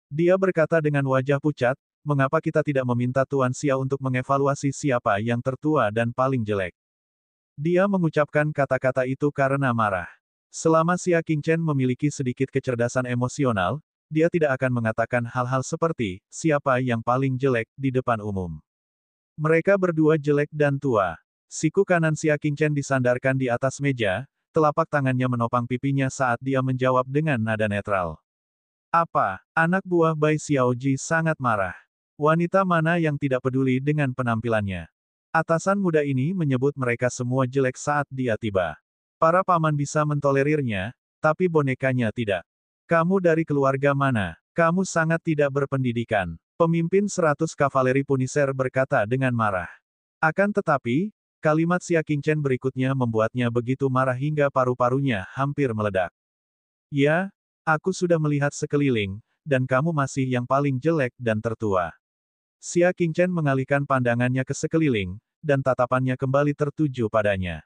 Dia berkata dengan wajah pucat, mengapa kita tidak meminta Tuan Xia untuk mengevaluasi siapa yang tertua dan paling jelek? Dia mengucapkan kata-kata itu karena marah. Selama Xia Qingchen memiliki sedikit kecerdasan emosional, dia tidak akan mengatakan hal-hal seperti, siapa yang paling jelek, di depan umum. Mereka berdua jelek dan tua. Siku kanan Xia Qingchen disandarkan di atas meja, telapak tangannya menopang pipinya saat dia menjawab dengan nada netral. Apa? Anak buah Bai Xiaoji sangat marah. Wanita mana yang tidak peduli dengan penampilannya? Atasan muda ini menyebut mereka semua jelek saat dia tiba. Para paman bisa mentolerirnya, tapi bonekanya tidak. Kamu dari keluarga mana? Kamu sangat tidak berpendidikan. Pemimpin 100 kavaleri Punisher berkata dengan marah. Akan tetapi, kalimat Xia Qingchen berikutnya membuatnya begitu marah hingga paru-parunya hampir meledak. Ya, aku sudah melihat sekeliling, dan kamu masih yang paling jelek dan tertua. Xia Qingchen mengalihkan pandangannya ke sekeliling, dan tatapannya kembali tertuju padanya.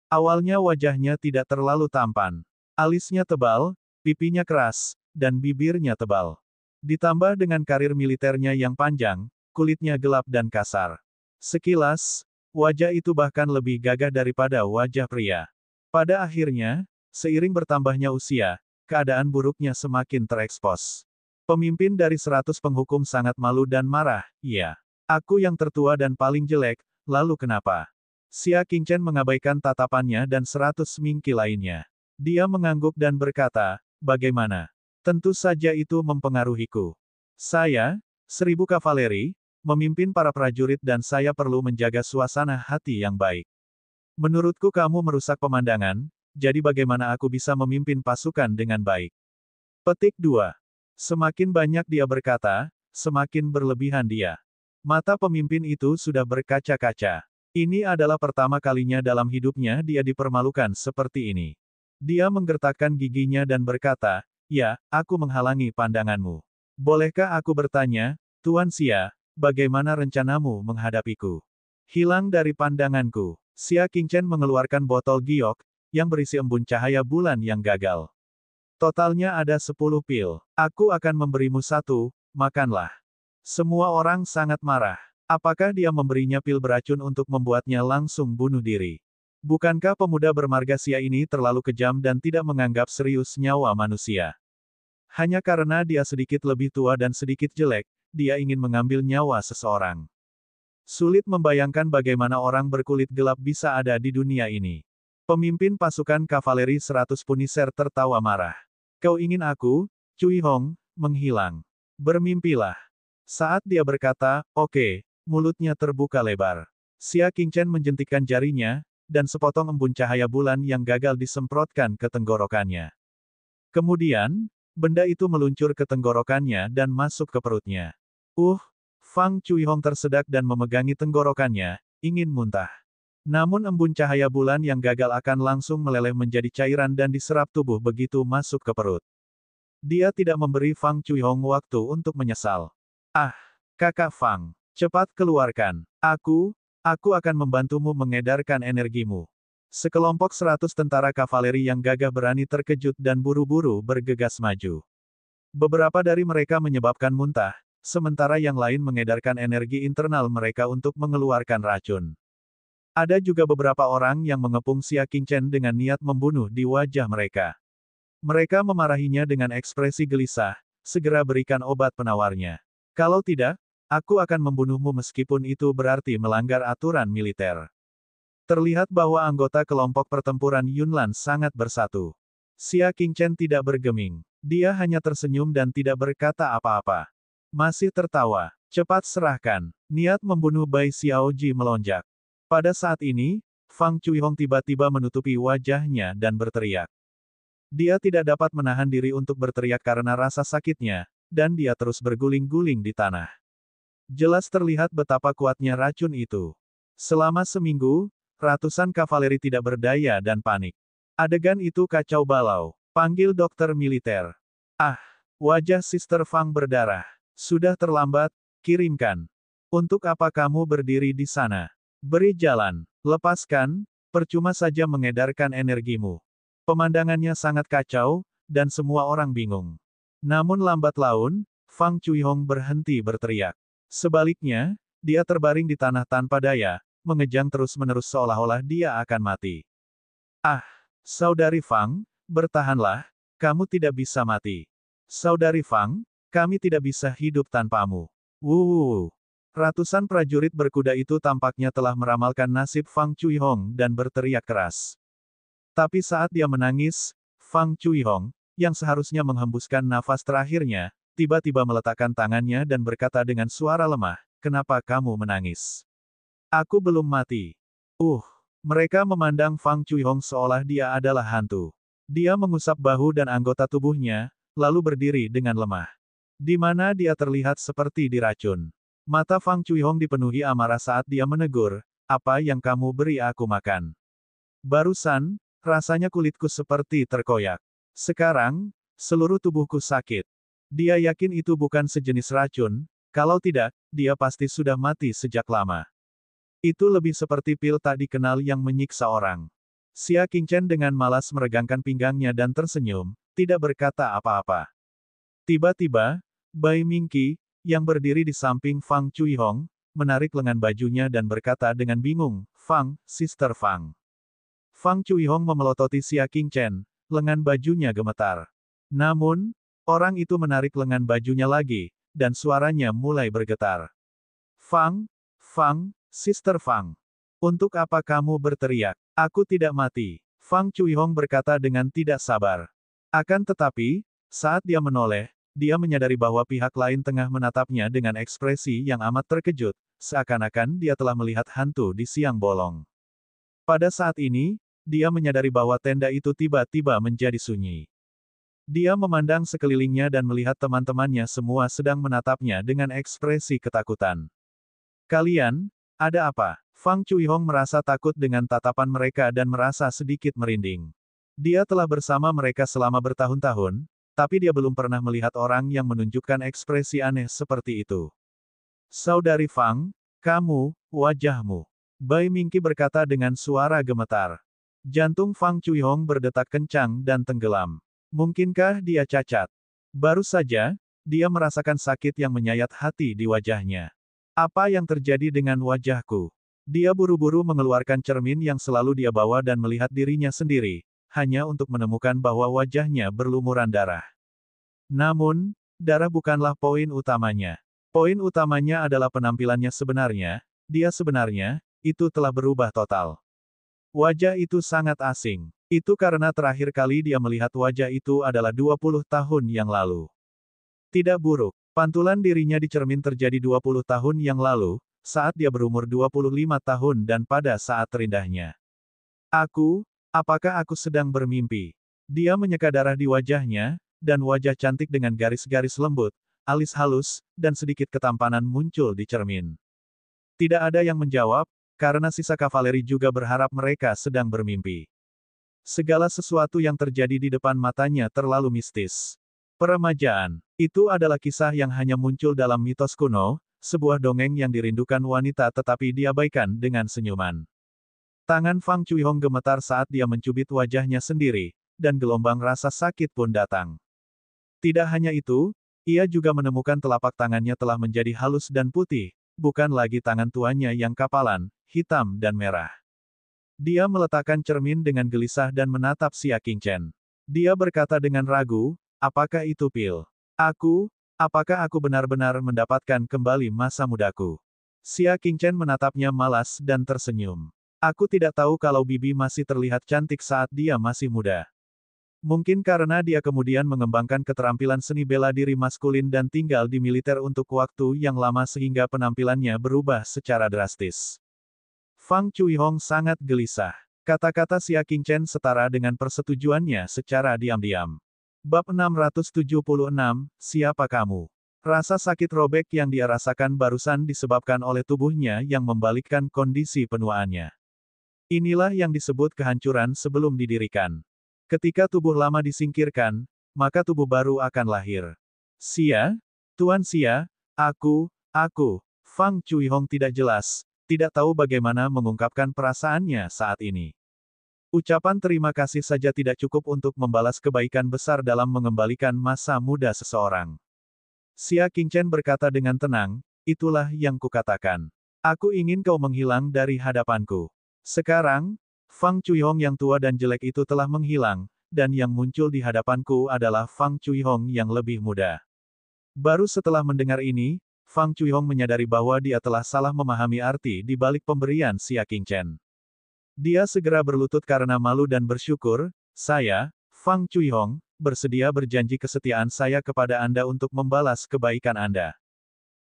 Awalnya wajahnya tidak terlalu tampan. Alisnya tebal, pipinya keras, dan bibirnya tebal. Ditambah dengan karir militernya yang panjang, kulitnya gelap dan kasar. Sekilas, Wajah itu bahkan lebih gagah daripada wajah pria. Pada akhirnya, seiring bertambahnya usia, keadaan buruknya semakin terekspos. Pemimpin dari 100 penghukum sangat malu dan marah, iya. Aku yang tertua dan paling jelek, lalu kenapa? Xia Qingchen mengabaikan tatapannya dan 100 mingki lainnya. Dia mengangguk dan berkata, bagaimana? Tentu saja itu mempengaruhiku. Saya, 1000 kavaleri, memimpin para prajurit dan saya perlu menjaga suasana hati yang baik. Menurutku kamu merusak pemandangan, jadi bagaimana aku bisa memimpin pasukan dengan baik? Petik 2. Semakin banyak dia berkata, semakin berlebihan dia. Mata pemimpin itu sudah berkaca-kaca. Ini adalah pertama kalinya dalam hidupnya dia dipermalukan seperti ini. Dia menggertakkan giginya dan berkata, ya, aku menghalangi pandanganmu. Bolehkah aku bertanya, Tuan Xia, bagaimana rencanamu menghadapiku? Hilang dari pandanganku. Xia Qingchen mengeluarkan botol giok, yang berisi embun cahaya bulan yang gagal. Totalnya ada 10 pil. Aku akan memberimu 1, makanlah. Semua orang sangat marah. Apakah dia memberinya pil beracun untuk membuatnya langsung bunuh diri? Bukankah pemuda bermarga Xia ini terlalu kejam dan tidak menganggap serius nyawa manusia? Hanya karena dia sedikit lebih tua dan sedikit jelek, dia ingin mengambil nyawa seseorang. Sulit membayangkan bagaimana orang berkulit gelap bisa ada di dunia ini. Pemimpin pasukan kavaleri 100 Punisher tertawa marah. Kau ingin aku, Cui Hong, menghilang. Bermimpilah. Saat dia berkata, oke, mulutnya terbuka lebar. Xia Qingchen menjentikkan jarinya, dan sepotong embun cahaya bulan yang gagal disemprotkan ke tenggorokannya. Kemudian, benda itu meluncur ke tenggorokannya dan masuk ke perutnya. Fang Cuihong tersedak dan memegangi tenggorokannya, ingin muntah. Namun embun cahaya bulan yang gagal akan langsung meleleh menjadi cairan dan diserap tubuh begitu masuk ke perut. Dia tidak memberi Fang Cuihong waktu untuk menyesal. Ah, kakak Fang, cepat keluarkan. Aku akan membantumu mengedarkan energimu. Sekelompok 100 tentara kavaleri yang gagah berani terkejut dan buru-buru bergegas maju. Beberapa dari mereka menyebabkan muntah, sementara yang lain mengedarkan energi internal mereka untuk mengeluarkan racun. Ada juga beberapa orang yang mengepung Xia Qingchen dengan niat membunuh di wajah mereka. Mereka memarahinya dengan ekspresi gelisah, segera berikan obat penawarnya. Kalau tidak, aku akan membunuhmu meskipun itu berarti melanggar aturan militer. Terlihat bahwa anggota kelompok pertempuran Yunlan sangat bersatu. Xia Qingchen tidak bergeming. Dia hanya tersenyum dan tidak berkata apa-apa. Masih tertawa. Cepat serahkan. Niat membunuh Bai Xiaoji melonjak. Pada saat ini, Fang Cuihong tiba-tiba menutupi wajahnya dan berteriak. Dia tidak dapat menahan diri untuk berteriak karena rasa sakitnya, dan dia terus berguling-guling di tanah. Jelas terlihat betapa kuatnya racun itu. Selama seminggu, ratusan kavaleri tidak berdaya dan panik. Adegan itu kacau balau. Panggil dokter militer. Ah, wajah Sister Fang berdarah. Sudah terlambat, kirimkan. Untuk apa kamu berdiri di sana? Beri jalan. Lepaskan, percuma saja mengedarkan energimu. Pemandangannya sangat kacau, dan semua orang bingung. Namun lambat laun, Fang Cuihong berhenti berteriak. Sebaliknya, dia terbaring di tanah tanpa daya, mengejang terus-menerus seolah-olah dia akan mati. Ah, Saudari Fang, bertahanlah, kamu tidak bisa mati. Saudari Fang, kami tidak bisa hidup tanpamu. Wuh. Ratusan prajurit berkuda itu tampaknya telah meramalkan nasib Fang Cuihong dan berteriak keras. Tapi saat dia menangis, Fang Cuihong, yang seharusnya menghembuskan nafas terakhirnya, tiba-tiba meletakkan tangannya dan berkata dengan suara lemah, kenapa kamu menangis? Aku belum mati. Mereka memandang Fang Cuihong seolah dia adalah hantu. Dia mengusap bahu dan anggota tubuhnya, lalu berdiri dengan lemah. Di mana dia terlihat seperti diracun. Mata Fang Cuihong dipenuhi amarah saat dia menegur, apa yang kamu beri aku makan? Barusan, rasanya kulitku seperti terkoyak. Sekarang, seluruh tubuhku sakit. Dia yakin itu bukan sejenis racun, kalau tidak, dia pasti sudah mati sejak lama. Itu lebih seperti pil tak dikenal yang menyiksa orang. Xia Qingchen dengan malas meregangkan pinggangnya dan tersenyum, tidak berkata apa-apa. Tiba-tiba, Bai Mingqi, yang berdiri di samping Fang Cuihong, menarik lengan bajunya dan berkata dengan bingung, "Fang, Sister Fang." Fang Cuihong memelototi Xia Qingchen, lengan bajunya gemetar. Namun, orang itu menarik lengan bajunya lagi, dan suaranya mulai bergetar. "Fang, Fang, Sister Fang. Untuk apa kamu berteriak? Aku tidak mati." Fang Cuihong berkata dengan tidak sabar. Akan tetapi, saat dia menoleh, dia menyadari bahwa pihak lain tengah menatapnya dengan ekspresi yang amat terkejut, seakan-akan dia telah melihat hantu di siang bolong. Pada saat ini, dia menyadari bahwa tenda itu tiba-tiba menjadi sunyi. Dia memandang sekelilingnya dan melihat teman-temannya semua sedang menatapnya dengan ekspresi ketakutan. "Kalian, ada apa?" Fang Cuihong merasa takut dengan tatapan mereka dan merasa sedikit merinding. Dia telah bersama mereka selama bertahun-tahun, tapi dia belum pernah melihat orang yang menunjukkan ekspresi aneh seperti itu. "Saudari Fang, kamu, wajahmu." Bai Mingqi berkata dengan suara gemetar. Jantung Fang Cuihong berdetak kencang dan tenggelam. Mungkinkah dia cacat? Baru saja, dia merasakan sakit yang menyayat hati di wajahnya. Apa yang terjadi dengan wajahku? Dia buru-buru mengeluarkan cermin yang selalu dia bawa dan melihat dirinya sendiri, hanya untuk menemukan bahwa wajahnya berlumuran darah. Namun, darah bukanlah poin utamanya. Poin utamanya adalah penampilannya sebenarnya, dia sebenarnya, itu telah berubah total. Wajah itu sangat asing. Itu karena terakhir kali dia melihat wajah itu adalah 20 tahun yang lalu. Tidak buruk. Pantulan dirinya di cermin terjadi 20 tahun yang lalu, saat dia berumur 25 tahun dan pada saat terindahnya. Apakah aku sedang bermimpi? Dia menyeka darah di wajahnya, dan wajah cantik dengan garis-garis lembut, alis halus, dan sedikit ketampanan muncul di cermin. Tidak ada yang menjawab, karena sisa kavaleri juga berharap mereka sedang bermimpi. Segala sesuatu yang terjadi di depan matanya terlalu mistis. Peremajaan. Itu adalah kisah yang hanya muncul dalam mitos kuno, sebuah dongeng yang dirindukan wanita tetapi diabaikan dengan senyuman. Tangan Fang Cuihong gemetar saat dia mencubit wajahnya sendiri, dan gelombang rasa sakit pun datang. Tidak hanya itu, ia juga menemukan telapak tangannya telah menjadi halus dan putih, bukan lagi tangan tuanya yang kapalan, hitam dan merah. Dia meletakkan cermin dengan gelisah dan menatap Xia Qingchen. Dia berkata dengan ragu, "Apakah itu pil? Apakah aku benar-benar mendapatkan kembali masa mudaku?" Xia Qingchen menatapnya malas dan tersenyum. "Aku tidak tahu kalau Bibi masih terlihat cantik saat dia masih muda. Mungkin karena dia kemudian mengembangkan keterampilan seni bela diri maskulin dan tinggal di militer untuk waktu yang lama sehingga penampilannya berubah secara drastis." Fang Cuihong sangat gelisah. Kata-kata Xia Qingchen setara dengan persetujuannya secara diam-diam. Bab 676, Siapa Kamu? Rasa sakit robek yang dia rasakan barusan disebabkan oleh tubuhnya yang membalikkan kondisi penuaannya. Inilah yang disebut kehancuran sebelum didirikan. Ketika tubuh lama disingkirkan, maka tubuh baru akan lahir. "Xia? Tuan Xia, aku, Fang Cuihong tidak jelas, tidak tahu bagaimana mengungkapkan perasaannya saat ini. Ucapan terima kasih saja tidak cukup untuk membalas kebaikan besar dalam mengembalikan masa muda seseorang. Xia Qingchen berkata dengan tenang, "Itulah yang kukatakan. Aku ingin kau menghilang dari hadapanku." Sekarang, Fang Cuihong yang tua dan jelek itu telah menghilang, dan yang muncul di hadapanku adalah Fang Cuihong yang lebih muda. Baru setelah mendengar ini, Fang Cuihong menyadari bahwa dia telah salah memahami arti di balik pemberian Xia Qingchen. Dia segera berlutut karena malu dan bersyukur, "Saya, Fang Cuihong, bersedia berjanji kesetiaan saya kepada Anda untuk membalas kebaikan Anda."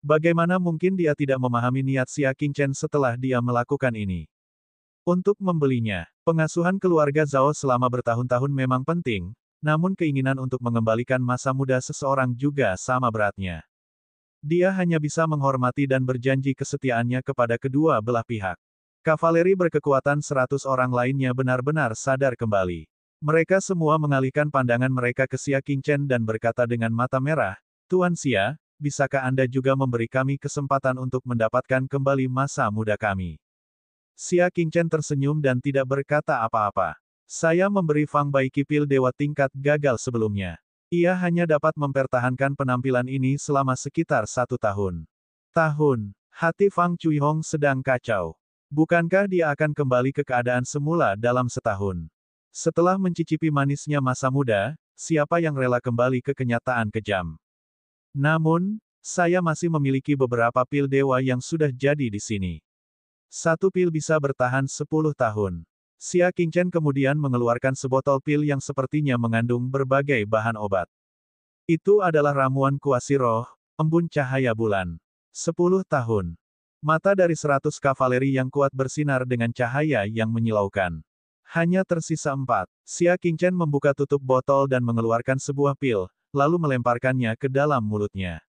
Bagaimana mungkin dia tidak memahami niat Xia Qingchen setelah dia melakukan ini? Untuk membelinya, pengasuhan keluarga Zhao selama bertahun-tahun memang penting, namun keinginan untuk mengembalikan masa muda seseorang juga sama beratnya. Dia hanya bisa menghormati dan berjanji kesetiaannya kepada kedua belah pihak. Kavaleri berkekuatan 100 orang lainnya benar-benar sadar kembali. Mereka semua mengalihkan pandangan mereka ke Xia Qingchen dan berkata dengan mata merah, "Tuan Xia, bisakah Anda juga memberi kami kesempatan untuk mendapatkan kembali masa muda kami?" Xia Qingchen tersenyum dan tidak berkata apa-apa. "Saya memberi Fang Baiki pil dewa tingkat gagal sebelumnya. Ia hanya dapat mempertahankan penampilan ini selama sekitar 1 tahun. Hati Fang Chuihong sedang kacau. Bukankah dia akan kembali ke keadaan semula dalam setahun? Setelah mencicipi manisnya masa muda, siapa yang rela kembali ke kenyataan kejam? Namun, saya masih memiliki beberapa pil dewa yang sudah jadi di sini. Satu pil bisa bertahan 10 tahun. Xia Qingchen kemudian mengeluarkan sebotol pil yang sepertinya mengandung berbagai bahan obat. Itu adalah ramuan kuasi roh, embun cahaya bulan. 10 tahun. Mata dari 100 kavaleri yang kuat bersinar dengan cahaya yang menyilaukan. Hanya tersisa 4. Xia Qingchen membuka tutup botol dan mengeluarkan sebuah pil, lalu melemparkannya ke dalam mulutnya.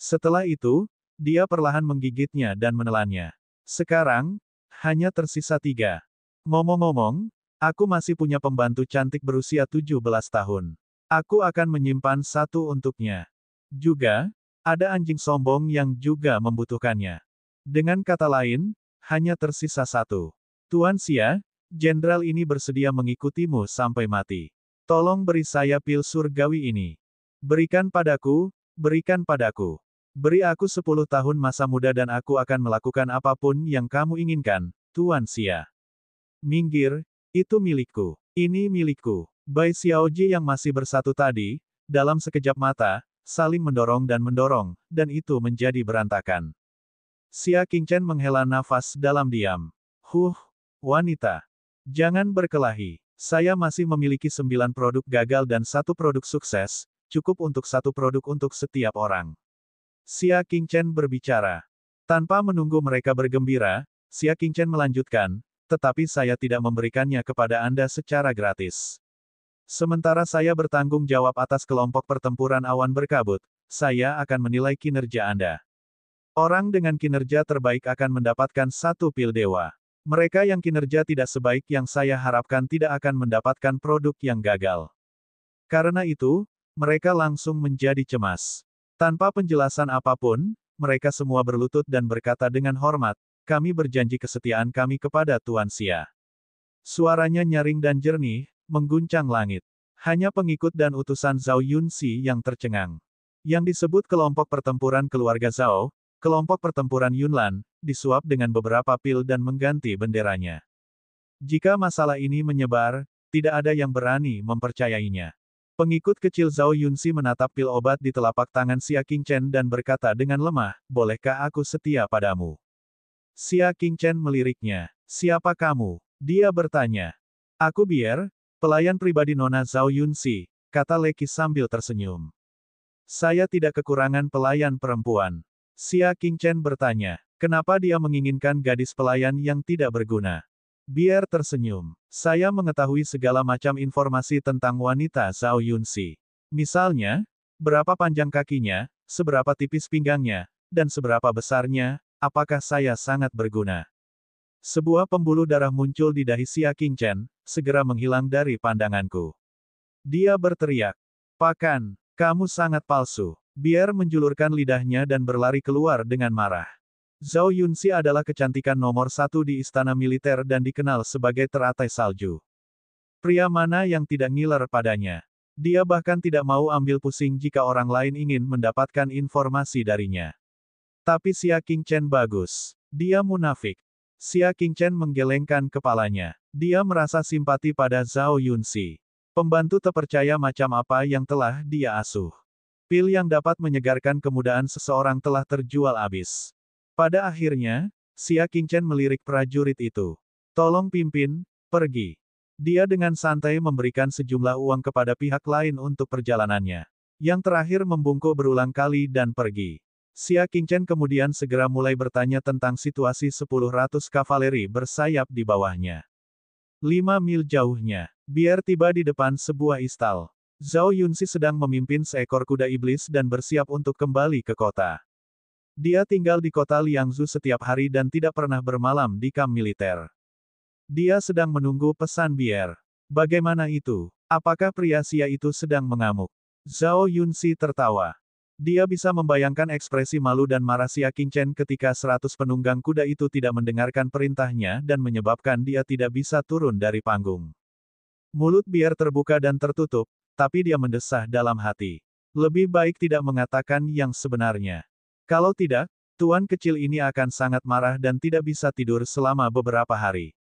Setelah itu, dia perlahan menggigitnya dan menelannya. Sekarang, hanya tersisa 3. Ngomong-ngomong, aku masih punya pembantu cantik berusia 17 tahun. Aku akan menyimpan satu untuknya. Juga, ada anjing sombong yang juga membutuhkannya. Dengan kata lain, hanya tersisa 1. Tuan Xia, jenderal ini bersedia mengikutimu sampai mati. Tolong beri saya pil surgawi ini. Berikan padaku, berikan padaku. Beri aku 10 tahun masa muda dan aku akan melakukan apapun yang kamu inginkan, Tuan Xia. Minggir, itu milikku. Ini milikku. Bai Xiaoji yang masih bersatu tadi, dalam sekejap mata, saling mendorong, dan itu menjadi berantakan. Xia Qingchen menghela nafas dalam diam. Wanita. Jangan berkelahi. Saya masih memiliki 9 produk gagal dan 1 produk sukses, cukup untuk 1 produk untuk setiap orang. Xia Qingchen berbicara. Tanpa menunggu mereka bergembira, Xia Qingchen melanjutkan, tetapi saya tidak memberikannya kepada Anda secara gratis. Sementara saya bertanggung jawab atas kelompok pertempuran awan berkabut, saya akan menilai kinerja Anda. Orang dengan kinerja terbaik akan mendapatkan 1 pil dewa. Mereka yang kinerja tidak sebaik yang saya harapkan tidak akan mendapatkan produk yang gagal. Karena itu, mereka langsung menjadi cemas. Tanpa penjelasan apapun, mereka semua berlutut dan berkata dengan hormat, kami berjanji kesetiaan kami kepada Tuan Xia. Suaranya nyaring dan jernih, mengguncang langit. Hanya pengikut dan utusan Zhao Yunxi yang tercengang. Yang disebut kelompok pertempuran keluarga Zhao, kelompok pertempuran Yunlan, disuap dengan beberapa pil dan mengganti benderanya. Jika masalah ini menyebar, tidak ada yang berani mempercayainya. Pengikut kecil Zhao Yunxi menatap pil obat di telapak tangan Xia Qingchen dan berkata dengan lemah, bolehkah aku setia padamu? Xia Qingchen meliriknya. Siapa kamu? Dia bertanya. Aku Bier, pelayan pribadi Nona Zhao Yunxi, kata Leki sambil tersenyum. Saya tidak kekurangan pelayan perempuan. Xia Qingchen bertanya, kenapa dia menginginkan gadis pelayan yang tidak berguna? Bier tersenyum. Saya mengetahui segala macam informasi tentang wanita Zhao Yunxi. Misalnya, berapa panjang kakinya, seberapa tipis pinggangnya, dan seberapa besarnya, apakah saya sangat berguna? Sebuah pembuluh darah muncul di dahi Xia Qingchen, segera menghilang dari pandanganku. Dia berteriak, Pakan, kamu sangat palsu. Bier menjulurkan lidahnya dan berlari keluar dengan marah. Zhao Yunxi adalah kecantikan nomor 1 di istana militer dan dikenal sebagai teratai salju. Pria mana yang tidak ngiler padanya? Dia bahkan tidak mau ambil pusing jika orang lain ingin mendapatkan informasi darinya. Tapi Xia Qingchen bagus. Dia munafik. Xia Qingchen menggelengkan kepalanya. Dia merasa simpati pada Zhao Yunxi. Pembantu terpercaya macam apa yang telah dia asuh. Pil yang dapat menyegarkan kemudaan seseorang telah terjual habis. Pada akhirnya, Xia Qingchen melirik prajurit itu. Tolong pimpin, pergi. Dia dengan santai memberikan sejumlah uang kepada pihak lain untuk perjalanannya. Yang terakhir membungkuk berulang kali dan pergi. Xia Qingchen kemudian segera mulai bertanya tentang situasi 100 kavaleri bersayap di bawahnya. 5 mil jauhnya, Bier tiba di depan sebuah istal. Zhao Yunxi sedang memimpin seekor kuda iblis dan bersiap untuk kembali ke kota. Dia tinggal di kota Liangzhu setiap hari dan tidak pernah bermalam di kamp militer. Dia sedang menunggu pesan Bier. Bagaimana itu? Apakah pria Xia itu sedang mengamuk? Zhao Yunxi tertawa. Dia bisa membayangkan ekspresi malu dan marah Xia Qingchen ketika 100 penunggang kuda itu tidak mendengarkan perintahnya dan menyebabkan dia tidak bisa turun dari panggung. Mulut Bier terbuka dan tertutup, tapi dia mendesah dalam hati. Lebih baik tidak mengatakan yang sebenarnya. Kalau tidak, Tuan kecil ini akan sangat marah dan tidak bisa tidur selama beberapa hari.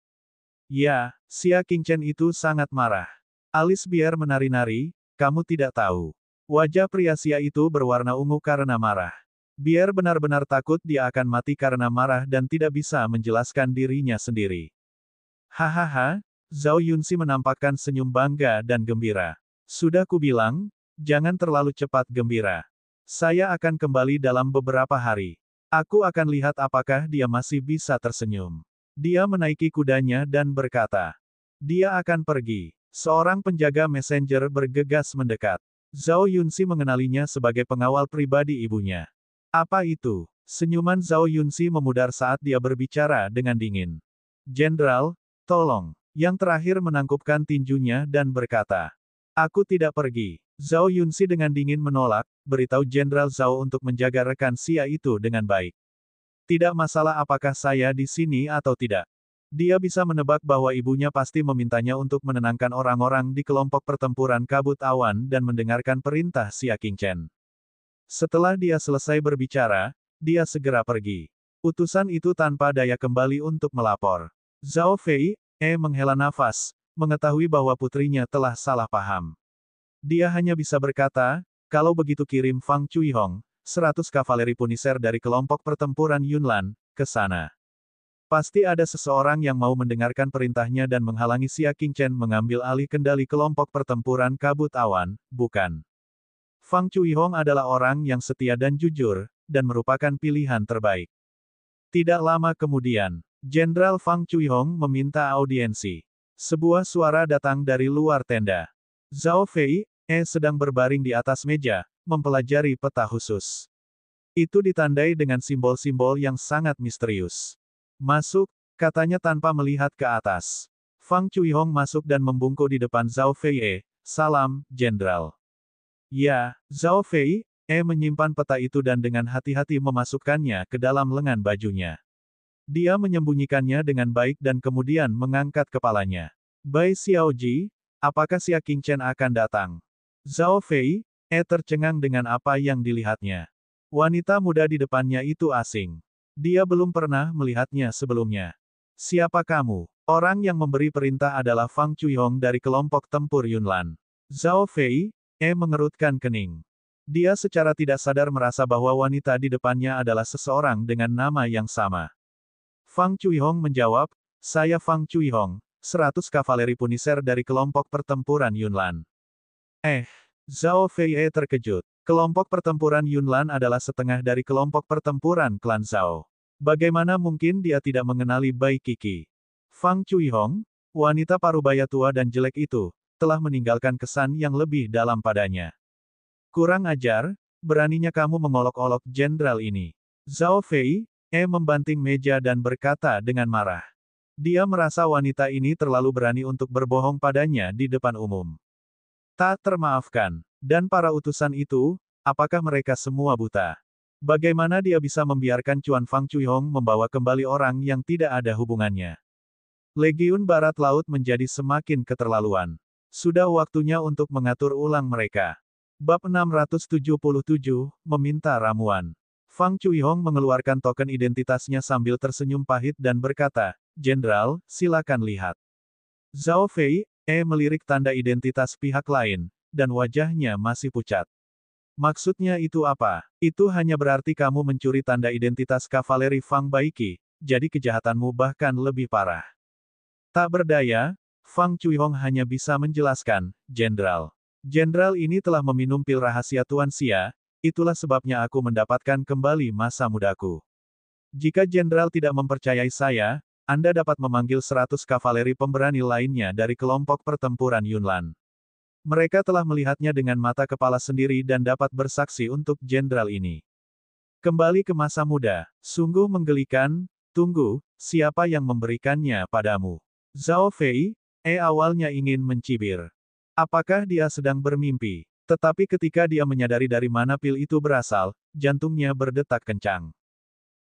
Ya, Xia Qingchen itu sangat marah. Alis Bier menari-nari, kamu tidak tahu. Wajah pria Xia itu berwarna ungu karena marah. Bier benar-benar takut dia akan mati karena marah dan tidak bisa menjelaskan dirinya sendiri. Hahaha, Zhao Yunxi menampakkan senyum bangga dan gembira. Sudah kubilang, jangan terlalu cepat gembira. Saya akan kembali dalam beberapa hari. Aku akan lihat apakah dia masih bisa tersenyum. Dia menaiki kudanya dan berkata, dia akan pergi. Seorang penjaga messenger bergegas mendekat. Zhao Yunxi mengenalinya sebagai pengawal pribadi ibunya. Apa itu? Senyuman Zhao Yunxi memudar saat dia berbicara dengan dingin. Jenderal, tolong. Yang terakhir menangkupkan tinjunya dan berkata, aku tidak pergi. Zhao Yunxi dengan dingin menolak, beritahu Jenderal Zhao untuk menjaga rekan Xia itu dengan baik. Tidak masalah apakah saya di sini atau tidak. Dia bisa menebak bahwa ibunya pasti memintanya untuk menenangkan orang-orang di kelompok pertempuran kabut awan dan mendengarkan perintah Xia Qingchen. Setelah dia selesai berbicara, dia segera pergi. Utusan itu tanpa daya kembali untuk melapor. Zhao Fei, menghela nafas, mengetahui bahwa putrinya telah salah paham. Dia hanya bisa berkata, kalau begitu kirim Fang Cuihong, 100 kavaleri Punisher dari kelompok pertempuran Yunlan, ke sana. Pasti ada seseorang yang mau mendengarkan perintahnya dan menghalangi Xia Qingchen mengambil alih kendali kelompok pertempuran kabut awan, bukan? Fang Cuihong adalah orang yang setia dan jujur, dan merupakan pilihan terbaik. Tidak lama kemudian, Jenderal Fang Cuihong meminta audiensi. Sebuah suara datang dari luar tenda. Zhao Fei, sedang berbaring di atas meja, mempelajari peta khusus. Itu ditandai dengan simbol-simbol yang sangat misterius. Masuk, katanya tanpa melihat ke atas. Fang Cuihong masuk dan membungkuk di depan Zhao Fei. Salam, Jenderal. Ya, Zhao Fei, menyimpan peta itu dan dengan hati-hati memasukkannya ke dalam lengan bajunya. Dia menyembunyikannya dengan baik dan kemudian mengangkat kepalanya. Bai Xiaoji, apakah Xia Qingchen akan datang? Zhao Fei, tercengang dengan apa yang dilihatnya. Wanita muda di depannya itu asing. Dia belum pernah melihatnya sebelumnya. Siapa kamu? Orang yang memberi perintah adalah Fang Cuihong dari kelompok tempur Yunlan. Zhao Fei, mengerutkan kening. Dia secara tidak sadar merasa bahwa wanita di depannya adalah seseorang dengan nama yang sama. Fang Cuihong menjawab, saya Fang Cuihong, 100 kavaleri Punisher dari kelompok pertempuran Yunlan. Zhao Fei terkejut. Kelompok pertempuran Yunlan adalah setengah dari kelompok pertempuran klan Zhao. Bagaimana mungkin dia tidak mengenali Bai Qixi? Fang Cuihong, wanita parubaya tua dan jelek itu, telah meninggalkan kesan yang lebih dalam padanya. Kurang ajar, beraninya kamu mengolok-olok jenderal ini. Zhao Fei, membanting meja dan berkata dengan marah. Dia merasa wanita ini terlalu berani untuk berbohong padanya di depan umum. Tak termaafkan. Dan para utusan itu, apakah mereka semua buta? Bagaimana dia bisa membiarkan Chuan Fang Cuihong membawa kembali orang yang tidak ada hubungannya? Legiun Barat Laut menjadi semakin keterlaluan. Sudah waktunya untuk mengatur ulang mereka. Bab 677, meminta ramuan. Fang Cuihong mengeluarkan token identitasnya sambil tersenyum pahit dan berkata, Jenderal, silakan lihat. Zhao Fei, melirik tanda identitas pihak lain, dan wajahnya masih pucat. Maksudnya itu apa? Itu hanya berarti kamu mencuri tanda identitas kavaleri Fang Baiki, jadi kejahatanmu bahkan lebih parah. Tak berdaya, Fang Cuihong hanya bisa menjelaskan, Jenderal. Jenderal ini telah meminum pil rahasia Tuan Xia, itulah sebabnya aku mendapatkan kembali masa mudaku. Jika Jenderal tidak mempercayai saya, Anda dapat memanggil 100 kavaleri pemberani lainnya dari kelompok pertempuran Yunlan. Mereka telah melihatnya dengan mata kepala sendiri dan dapat bersaksi untuk jenderal ini. Kembali ke masa muda, sungguh menggelikan, tunggu, siapa yang memberikannya padamu? Zhao Fei, awalnya ingin mencibir. Apakah dia sedang bermimpi? Tetapi ketika dia menyadari dari mana pil itu berasal, jantungnya berdetak kencang.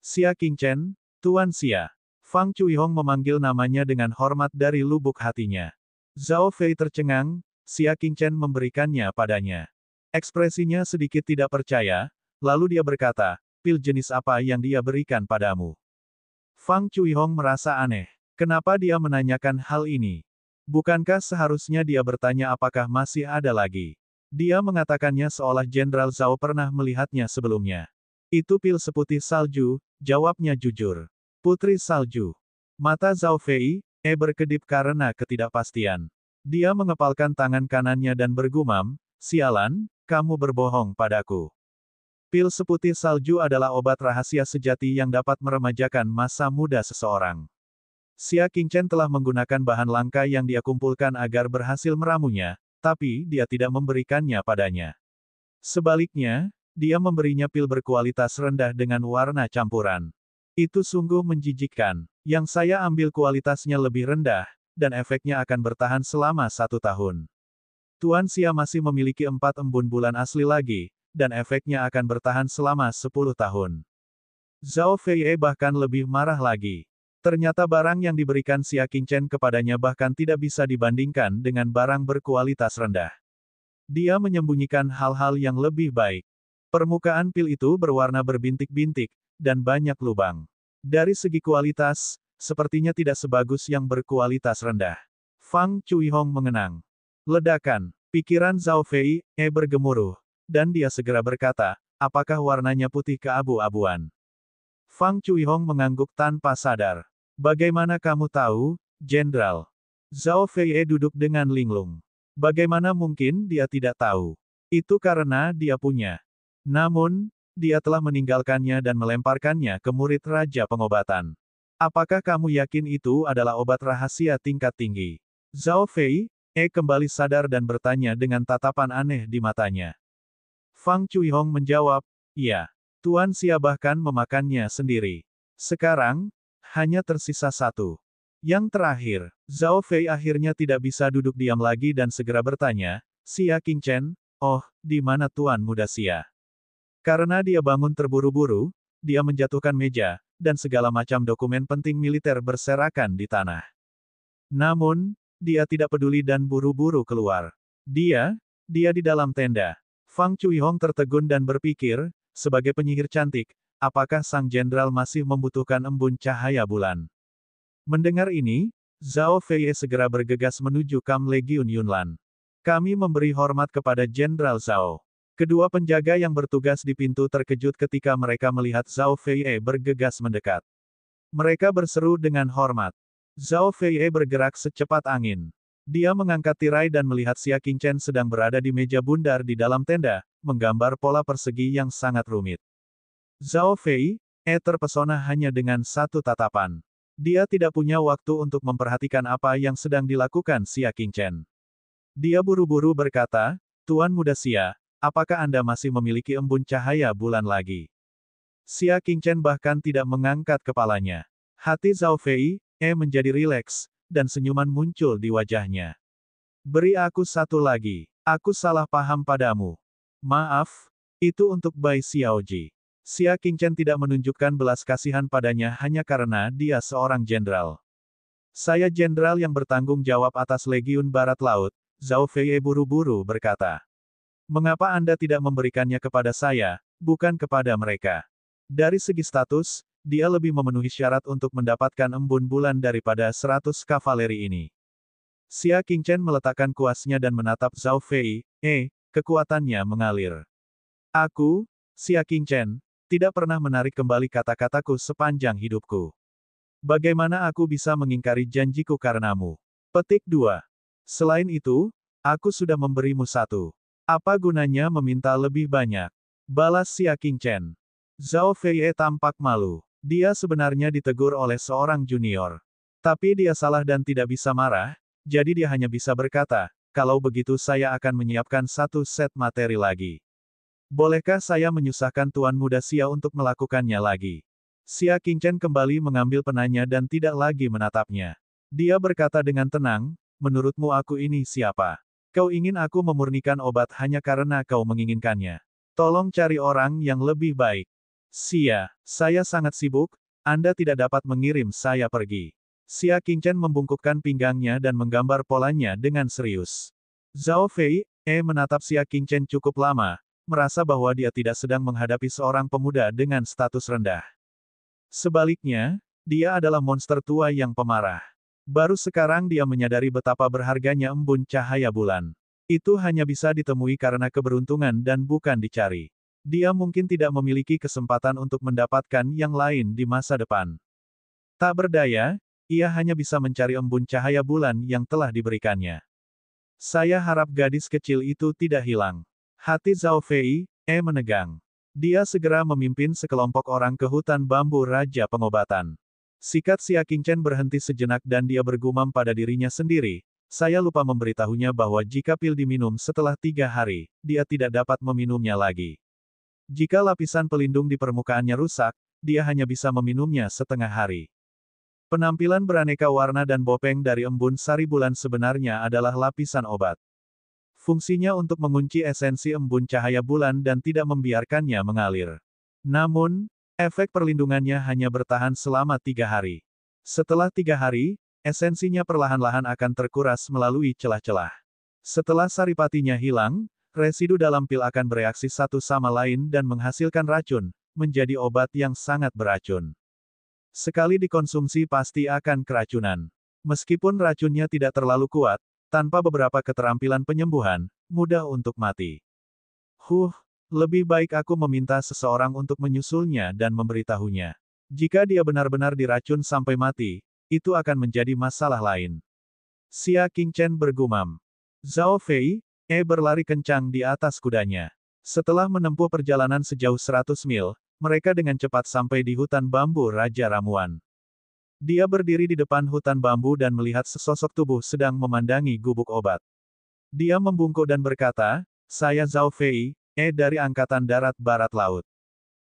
Xia Qingchen, Tuan Xia. Fang Cuihong memanggil namanya dengan hormat dari lubuk hatinya. Zhao Fei tercengang, Xia Qingchen memberikannya padanya. Ekspresinya sedikit tidak percaya, lalu dia berkata, pil jenis apa yang dia berikan padamu? Fang Cuihong merasa aneh. Kenapa dia menanyakan hal ini? Bukankah seharusnya dia bertanya apakah masih ada lagi? Dia mengatakannya seolah Jenderal Zhao pernah melihatnya sebelumnya. Itu pil seputih salju, jawabnya jujur. Putri salju. Mata Zhao Fei berkedip karena ketidakpastian. Dia mengepalkan tangan kanannya dan bergumam, sialan, kamu berbohong padaku. Pil seputih salju adalah obat rahasia sejati yang dapat meremajakan masa muda seseorang. Xia Qingchen telah menggunakan bahan langka yang dia kumpulkan agar berhasil meramunya, tapi dia tidak memberikannya padanya. Sebaliknya, dia memberinya pil berkualitas rendah dengan warna campuran. Itu sungguh menjijikkan. Yang saya ambil kualitasnya lebih rendah, dan efeknya akan bertahan selama 1 tahun. Tuan Xia masih memiliki 4 embun bulan asli lagi, dan efeknya akan bertahan selama 10 tahun. Zhao Fei bahkan lebih marah lagi. Ternyata barang yang diberikan Xia Qingchen kepadanya bahkan tidak bisa dibandingkan dengan barang berkualitas rendah. Dia menyembunyikan hal-hal yang lebih baik. Permukaan pil itu berwarna berbintik-bintik, dan banyak lubang. Dari segi kualitas, sepertinya tidak sebagus yang berkualitas rendah. Fang Cuihong mengenang. Ledakan. Pikiran Zhao Fei bergemuruh, dan dia segera berkata, apakah warnanya putih keabu-abuan? Fang Cuihong mengangguk tanpa sadar. Bagaimana kamu tahu, Jenderal? Zhao Fei duduk dengan linglung. Bagaimana mungkin dia tidak tahu? Itu karena dia punya. Namun, dia telah meninggalkannya dan melemparkannya ke murid Raja Pengobatan. Apakah kamu yakin itu adalah obat rahasia tingkat tinggi? Zhao Fei kembali sadar dan bertanya dengan tatapan aneh di matanya. Fang Cuihong menjawab, iya. Tuan Xia bahkan memakannya sendiri. Sekarang, hanya tersisa 1. Yang terakhir, Zhao Fei akhirnya tidak bisa duduk diam lagi dan segera bertanya, Xia Qingchen, oh, di mana Tuan Muda Xia? Karena dia bangun terburu-buru, dia menjatuhkan meja, dan segala macam dokumen penting militer berserakan di tanah. Namun, dia tidak peduli dan buru-buru keluar. Dia di dalam tenda. Fang Cuihong tertegun dan berpikir, sebagai penyihir cantik, apakah sang jenderal masih membutuhkan embun cahaya bulan? Mendengar ini, Zhao Fei segera bergegas menuju Kam Legiun Yunlan. Kami memberi hormat kepada Jenderal Zhao. Kedua penjaga yang bertugas di pintu terkejut ketika mereka melihat Zhao Fei bergegas mendekat. Mereka berseru dengan hormat. Zhao Fei bergerak secepat angin. Dia mengangkat tirai dan melihat Xia Qingchen sedang berada di meja bundar di dalam tenda, menggambar pola persegi yang sangat rumit. Zhao Fei terpesona hanya dengan satu tatapan. Dia tidak punya waktu untuk memperhatikan apa yang sedang dilakukan Xia Qingchen. Dia buru-buru berkata, Tuan Muda Xia, apakah Anda masih memiliki embun cahaya bulan lagi? Xia Qingchen bahkan tidak mengangkat kepalanya. Hati Zhao Fei menjadi rileks, dan senyuman muncul di wajahnya. Beri aku satu lagi. Aku salah paham padamu. Maaf, itu untuk Bai Xiaoji. Xia Qingchen tidak menunjukkan belas kasihan padanya hanya karena dia seorang jenderal. Saya jenderal yang bertanggung jawab atas Legiun Barat Laut, Zhao Fei buru-buru berkata. Mengapa Anda tidak memberikannya kepada saya, bukan kepada mereka? Dari segi status, dia lebih memenuhi syarat untuk mendapatkan embun bulan daripada 100 kavaleri ini. Xia Qingchen meletakkan kuasnya dan menatap Zhao Fei, kekuatannya mengalir. Aku, Xia Qingchen, tidak pernah menarik kembali kata-kataku sepanjang hidupku. Bagaimana aku bisa mengingkari janjiku karenamu? Petik 2. Selain itu, aku sudah memberimu 1. Apa gunanya meminta lebih banyak? Balas Xia Qingchen. Zhao Fei tampak malu. Dia sebenarnya ditegur oleh seorang junior. Tapi dia salah dan tidak bisa marah, jadi dia hanya bisa berkata, kalau begitu saya akan menyiapkan 1 set materi lagi. Bolehkah saya menyusahkan Tuan Muda Xia untuk melakukannya lagi? Xia Qingchen kembali mengambil penanya dan tidak lagi menatapnya. Dia berkata dengan tenang, menurutmu aku ini siapa? Kau ingin aku memurnikan obat hanya karena kau menginginkannya. Tolong cari orang yang lebih baik. Xia, saya sangat sibuk, Anda tidak dapat mengirim saya pergi. Xia Qingchen membungkukkan pinggangnya dan menggambar polanya dengan serius. Zhao Fei menatap Xia Qingchen cukup lama, merasa bahwa dia tidak sedang menghadapi seorang pemuda dengan status rendah. Sebaliknya, dia adalah monster tua yang pemarah. Baru sekarang dia menyadari betapa berharganya embun cahaya bulan. Itu hanya bisa ditemui karena keberuntungan dan bukan dicari. Dia mungkin tidak memiliki kesempatan untuk mendapatkan yang lain di masa depan. Tak berdaya, ia hanya bisa mencari embun cahaya bulan yang telah diberikannya. Saya harap gadis kecil itu tidak hilang. Hati Zhao Fei menegang. Dia segera memimpin sekelompok orang ke hutan bambu Raja Pengobatan. Sikat Xia Qingchen berhenti sejenak dan dia bergumam pada dirinya sendiri. Saya lupa memberitahunya bahwa jika pil diminum setelah 3 hari, dia tidak dapat meminumnya lagi. Jika lapisan pelindung di permukaannya rusak, dia hanya bisa meminumnya setengah hari. Penampilan beraneka warna dan bopeng dari embun sari bulan sebenarnya adalah lapisan obat. Fungsinya untuk mengunci esensi embun cahaya bulan dan tidak membiarkannya mengalir. Namun, efek perlindungannya hanya bertahan selama 3 hari. Setelah 3 hari, esensinya perlahan-lahan akan terkuras melalui celah-celah. Setelah saripatinya hilang, residu dalam pil akan bereaksi satu sama lain dan menghasilkan racun, menjadi obat yang sangat beracun. Sekali dikonsumsi pasti akan keracunan. Meskipun racunnya tidak terlalu kuat, tanpa beberapa keterampilan penyembuhan, mudah untuk mati. Lebih baik aku meminta seseorang untuk menyusulnya dan memberitahunya. Jika dia benar-benar diracun sampai mati, itu akan menjadi masalah lain. Xia Qingchen bergumam. Zhao Fei berlari kencang di atas kudanya. Setelah menempuh perjalanan sejauh 100 mil, mereka dengan cepat sampai di hutan bambu Raja Ramuan. Dia berdiri di depan hutan bambu dan melihat sesosok tubuh sedang memandangi gubuk obat. Dia membungkuk dan berkata, "Saya Zhao Fei, dari Angkatan Darat Barat Laut."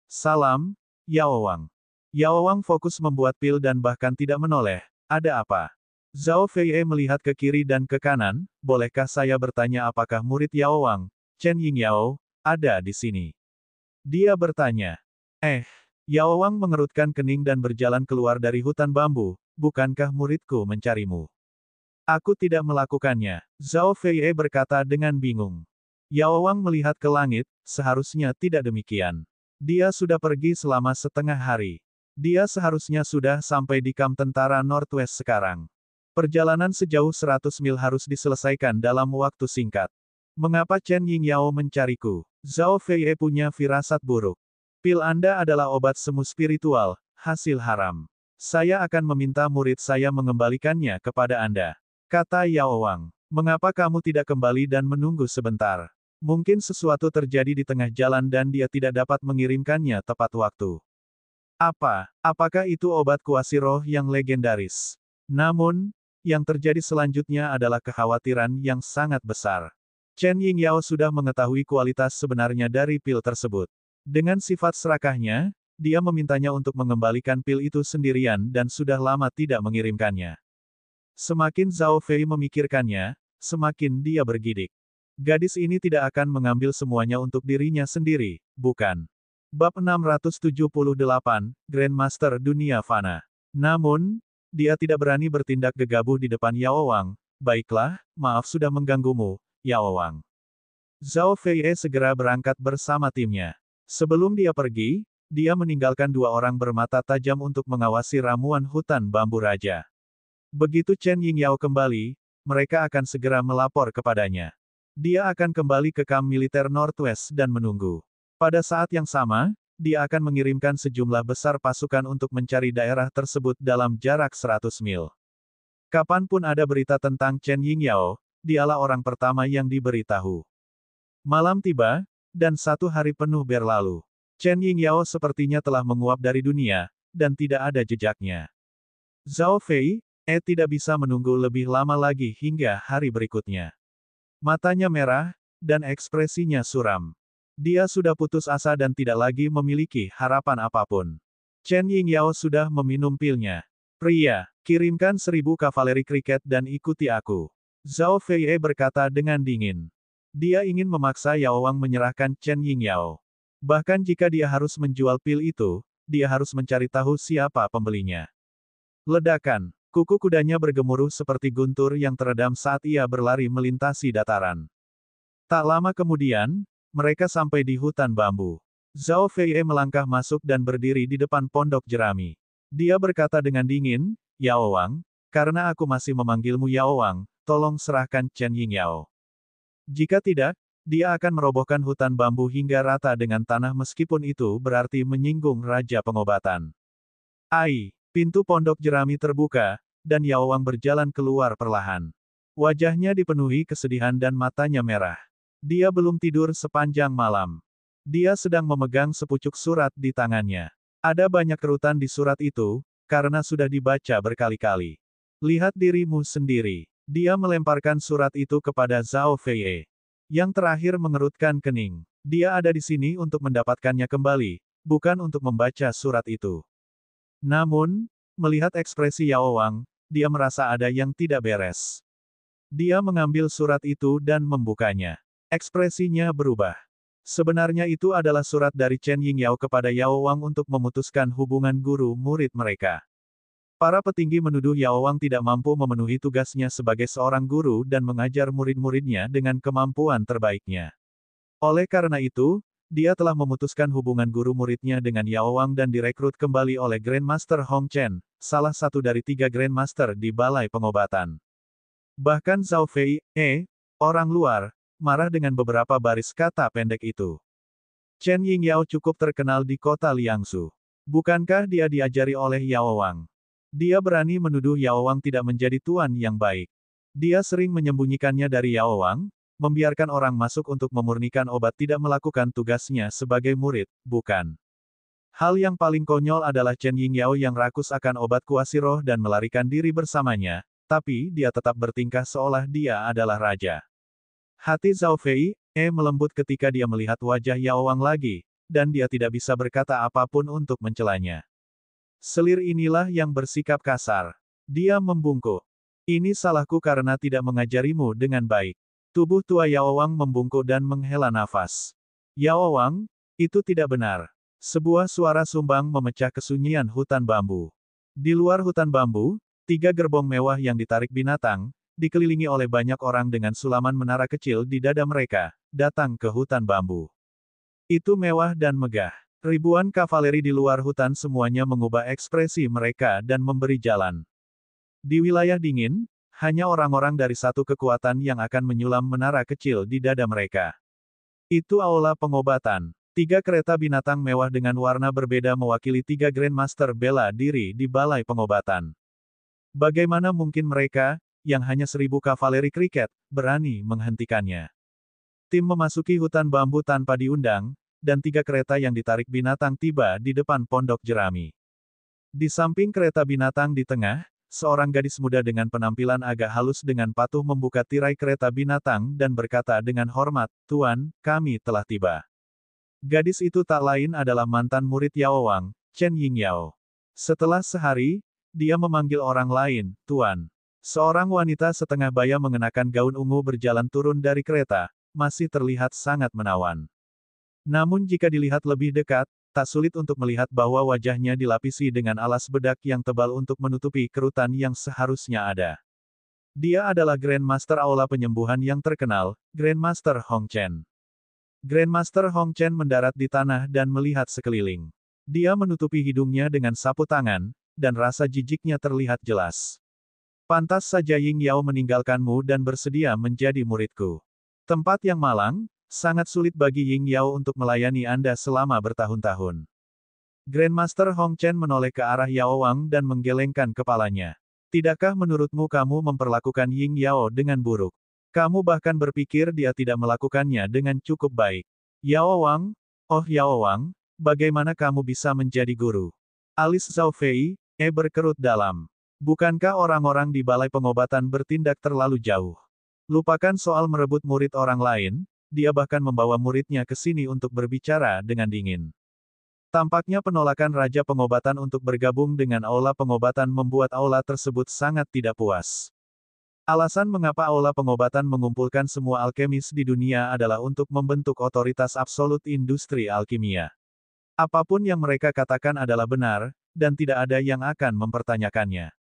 "Salam, Yao Wang." Yao Wang fokus membuat pil dan bahkan tidak menoleh. "Ada apa?" Zhao Fei melihat ke kiri dan ke kanan. "Bolehkah saya bertanya apakah murid Yao Wang, Chen Yingyao, ada di sini?" Dia bertanya. Yao Wang mengerutkan kening dan berjalan keluar dari hutan bambu. "Bukankah muridku mencarimu?" "Aku tidak melakukannya," Zhao Fei berkata dengan bingung. Yao Wang melihat ke langit, seharusnya tidak demikian. Dia sudah pergi selama setengah hari. Dia seharusnya sudah sampai di kamp tentara Northwest sekarang. Perjalanan sejauh 100 mil harus diselesaikan dalam waktu singkat. Mengapa Chen Yingyao mencariku? Zhao Fei punya firasat buruk. Pil Anda adalah obat semu spiritual, hasil haram. Saya akan meminta murid saya mengembalikannya kepada Anda. Kata Yao Wang. "Mengapa kamu tidak kembali dan menunggu sebentar? Mungkin sesuatu terjadi di tengah jalan dan dia tidak dapat mengirimkannya tepat waktu." Apakah itu obat kuasi roh yang legendaris? Namun, yang terjadi selanjutnya adalah kekhawatiran yang sangat besar. Chen Yingyao sudah mengetahui kualitas sebenarnya dari pil tersebut. Dengan sifat serakahnya, dia memintanya untuk mengembalikan pil itu sendirian dan sudah lama tidak mengirimkannya. Semakin Zhao Fei memikirkannya, semakin dia bergidik. Gadis ini tidak akan mengambil semuanya untuk dirinya sendiri, bukan? Bab 678, Grandmaster Dunia Fana. Namun, dia tidak berani bertindak gegabah di depan Yao Wang. "Baiklah, maaf sudah mengganggumu, Yao Wang." Zhao Fei segera berangkat bersama timnya. Sebelum dia pergi, dia meninggalkan 2 orang bermata tajam untuk mengawasi ramuan hutan bambu raja. Begitu Chen Yingyao kembali, mereka akan segera melapor kepadanya. Dia akan kembali ke kamp militer Northwest dan menunggu. Pada saat yang sama, dia akan mengirimkan sejumlah besar pasukan untuk mencari daerah tersebut dalam jarak 100 mil. Kapanpun ada berita tentang Chen Yingyao, dialah orang pertama yang diberitahu. Malam tiba, dan 1 hari penuh berlalu. Chen Yingyao sepertinya telah menguap dari dunia, dan tidak ada jejaknya. Zhao Fei tidak bisa menunggu lebih lama lagi hingga hari berikutnya. Matanya merah, dan ekspresinya suram. Dia sudah putus asa dan tidak lagi memiliki harapan apapun. Chen Yingyao sudah meminum pilnya. "Pria, kirimkan 1000 kavaleri kriket dan ikuti aku." Zhao Fei berkata dengan dingin. Dia ingin memaksa Yao Wang menyerahkan Chen Yingyao. Bahkan jika dia harus menjual pil itu, dia harus mencari tahu siapa pembelinya. Ledakan. Kuku kudanya bergemuruh seperti guntur yang teredam saat ia berlari melintasi dataran. Tak lama kemudian, mereka sampai di hutan bambu. Zhao Fei melangkah masuk dan berdiri di depan pondok jerami. Dia berkata dengan dingin, "Yao Wang, karena aku masih memanggilmu Yao Wang, tolong serahkan Chen Yingyao. Jika tidak, dia akan merobohkan hutan bambu hingga rata dengan tanah meskipun itu berarti menyinggung Raja Pengobatan." Ai, pintu pondok jerami terbuka, dan Yao Wang berjalan keluar perlahan. Wajahnya dipenuhi kesedihan dan matanya merah. Dia belum tidur sepanjang malam. Dia sedang memegang sepucuk surat di tangannya. Ada banyak kerutan di surat itu, karena sudah dibaca berkali-kali. Lihat dirimu sendiri. Dia melemparkan surat itu kepada Zhao Fei. Yang terakhir mengerutkan kening. Dia ada di sini untuk mendapatkannya kembali, bukan untuk membaca surat itu. Namun, melihat ekspresi Yao Wang, dia merasa ada yang tidak beres. Dia mengambil surat itu dan membukanya. Ekspresinya berubah. Sebenarnya itu adalah surat dari Chen Yingyao kepada Yao Wang untuk memutuskan hubungan guru-murid mereka. Para petinggi menuduh Yao Wang tidak mampu memenuhi tugasnya sebagai seorang guru dan mengajar murid-muridnya dengan kemampuan terbaiknya. Oleh karena itu, dia telah memutuskan hubungan guru-muridnya dengan Yao Wang dan direkrut kembali oleh Grandmaster Hong Chen, salah satu dari 3 Grandmaster di Balai Pengobatan. Bahkan Zhao Fei, orang luar, marah dengan beberapa baris kata pendek itu. Chen Yingyao cukup terkenal di kota Liangsu. Bukankah dia diajari oleh Yao Wang? Dia berani menuduh Yao Wang tidak menjadi tuan yang baik. Dia sering menyembunyikannya dari Yao Wang, membiarkan orang masuk untuk memurnikan obat tidak melakukan tugasnya sebagai murid, bukan. Hal yang paling konyol adalah Chen Yingyao yang rakus akan obat kuasi roh dan melarikan diri bersamanya, tapi dia tetap bertingkah seolah dia adalah raja. Hati Zhao Fei, melembut ketika dia melihat wajah Yao Wang lagi, dan dia tidak bisa berkata apapun untuk mencelanya. Selir inilah yang bersikap kasar. Dia membungkuk. Ini salahku karena tidak mengajarimu dengan baik. Tubuh tua Yao Wang membungkuk dan menghela nafas. Yao Wang, itu tidak benar. Sebuah suara sumbang memecah kesunyian hutan bambu. Di luar hutan bambu, 3 gerbong mewah yang ditarik binatang, dikelilingi oleh banyak orang dengan sulaman menara kecil di dada mereka, datang ke hutan bambu. Itu mewah dan megah. Ribuan kavaleri di luar hutan semuanya mengubah ekspresi mereka dan memberi jalan. Di wilayah dingin, hanya orang-orang dari satu kekuatan yang akan menyulam menara kecil di dada mereka. Itu aula pengobatan. 3 kereta binatang mewah dengan warna berbeda mewakili 3 Grandmaster bela diri di Balai Pengobatan. Bagaimana mungkin mereka, yang hanya 1000 kavaleri kriket, berani menghentikannya? Tim memasuki hutan bambu tanpa diundang, dan 3 kereta yang ditarik binatang tiba di depan pondok jerami. Di samping kereta binatang di tengah, seorang gadis muda dengan penampilan agak halus dengan patuh membuka tirai kereta binatang dan berkata dengan hormat, "Tuan, kami telah tiba." Gadis itu tak lain adalah mantan murid Yao Wang, Chen Yingyao. Setelah sehari, dia memanggil orang lain, "Tuan." Seorang wanita setengah baya mengenakan gaun ungu berjalan turun dari kereta, masih terlihat sangat menawan. Namun jika dilihat lebih dekat, tak sulit untuk melihat bahwa wajahnya dilapisi dengan alas bedak yang tebal untuk menutupi kerutan yang seharusnya ada. Dia adalah Grandmaster Aula Penyembuhan yang terkenal, Grandmaster Hong Chen. Grandmaster Hong Chen mendarat di tanah dan melihat sekeliling. Dia menutupi hidungnya dengan sapu tangan, dan rasa jijiknya terlihat jelas. "Pantas saja Yingyao meninggalkanmu dan bersedia menjadi muridku. Tempat yang malang, sangat sulit bagi Yingyao untuk melayani Anda selama bertahun-tahun." Grandmaster Hong Chen menoleh ke arah Yao Wang dan menggelengkan kepalanya. "Tidakkah menurutmu kamu memperlakukan Yingyao dengan buruk? Kamu bahkan berpikir dia tidak melakukannya dengan cukup baik." Yao Wang, "Oh Yao Wang, bagaimana kamu bisa menjadi guru?" Alis Zhao Fei, berkerut dalam. Bukankah orang-orang di Balai Pengobatan bertindak terlalu jauh? Lupakan soal merebut murid orang lain, dia bahkan membawa muridnya ke sini untuk berbicara dengan dingin. Tampaknya penolakan Raja Pengobatan untuk bergabung dengan Aula Pengobatan membuat aula tersebut sangat tidak puas. Alasan mengapa Aula Pengobatan mengumpulkan semua alkemis di dunia adalah untuk membentuk otoritas absolut industri alkimia. Apapun yang mereka katakan adalah benar, dan tidak ada yang akan mempertanyakannya.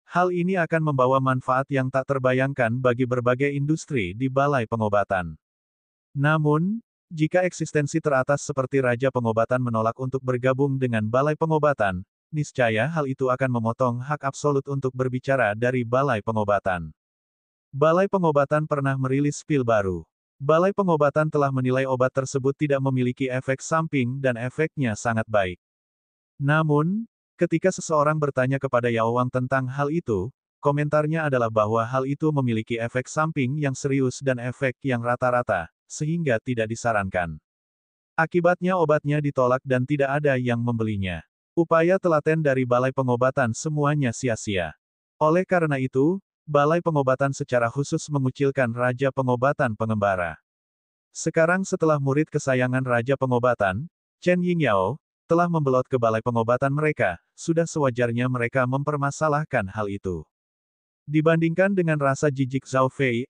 Hal ini akan membawa manfaat yang tak terbayangkan bagi berbagai industri di Balai Pengobatan. Namun, Jika eksistensi teratas seperti Raja Pengobatan menolak untuk bergabung dengan Balai Pengobatan, niscaya hal itu akan memotong hak absolut untuk berbicara dari Balai Pengobatan. Balai Pengobatan pernah merilis pil baru. Balai Pengobatan telah menilai obat tersebut tidak memiliki efek samping dan efeknya sangat baik. Namun, ketika seseorang bertanya kepada Yao Wang tentang hal itu, komentarnya adalah bahwa hal itu memiliki efek samping yang serius dan efek yang rata-rata, sehingga tidak disarankan. Akibatnya obatnya ditolak dan tidak ada yang membelinya. Upaya telaten dari Balai Pengobatan semuanya sia-sia. Oleh karena itu, Balai Pengobatan secara khusus mengucilkan Raja Pengobatan Pengembara. Sekarang setelah murid kesayangan Raja Pengobatan, Chen Yingyao, telah membelot ke Balai Pengobatan mereka, sudah sewajarnya mereka mempermasalahkan hal itu. Dibandingkan dengan rasa jijik Zhao Fei,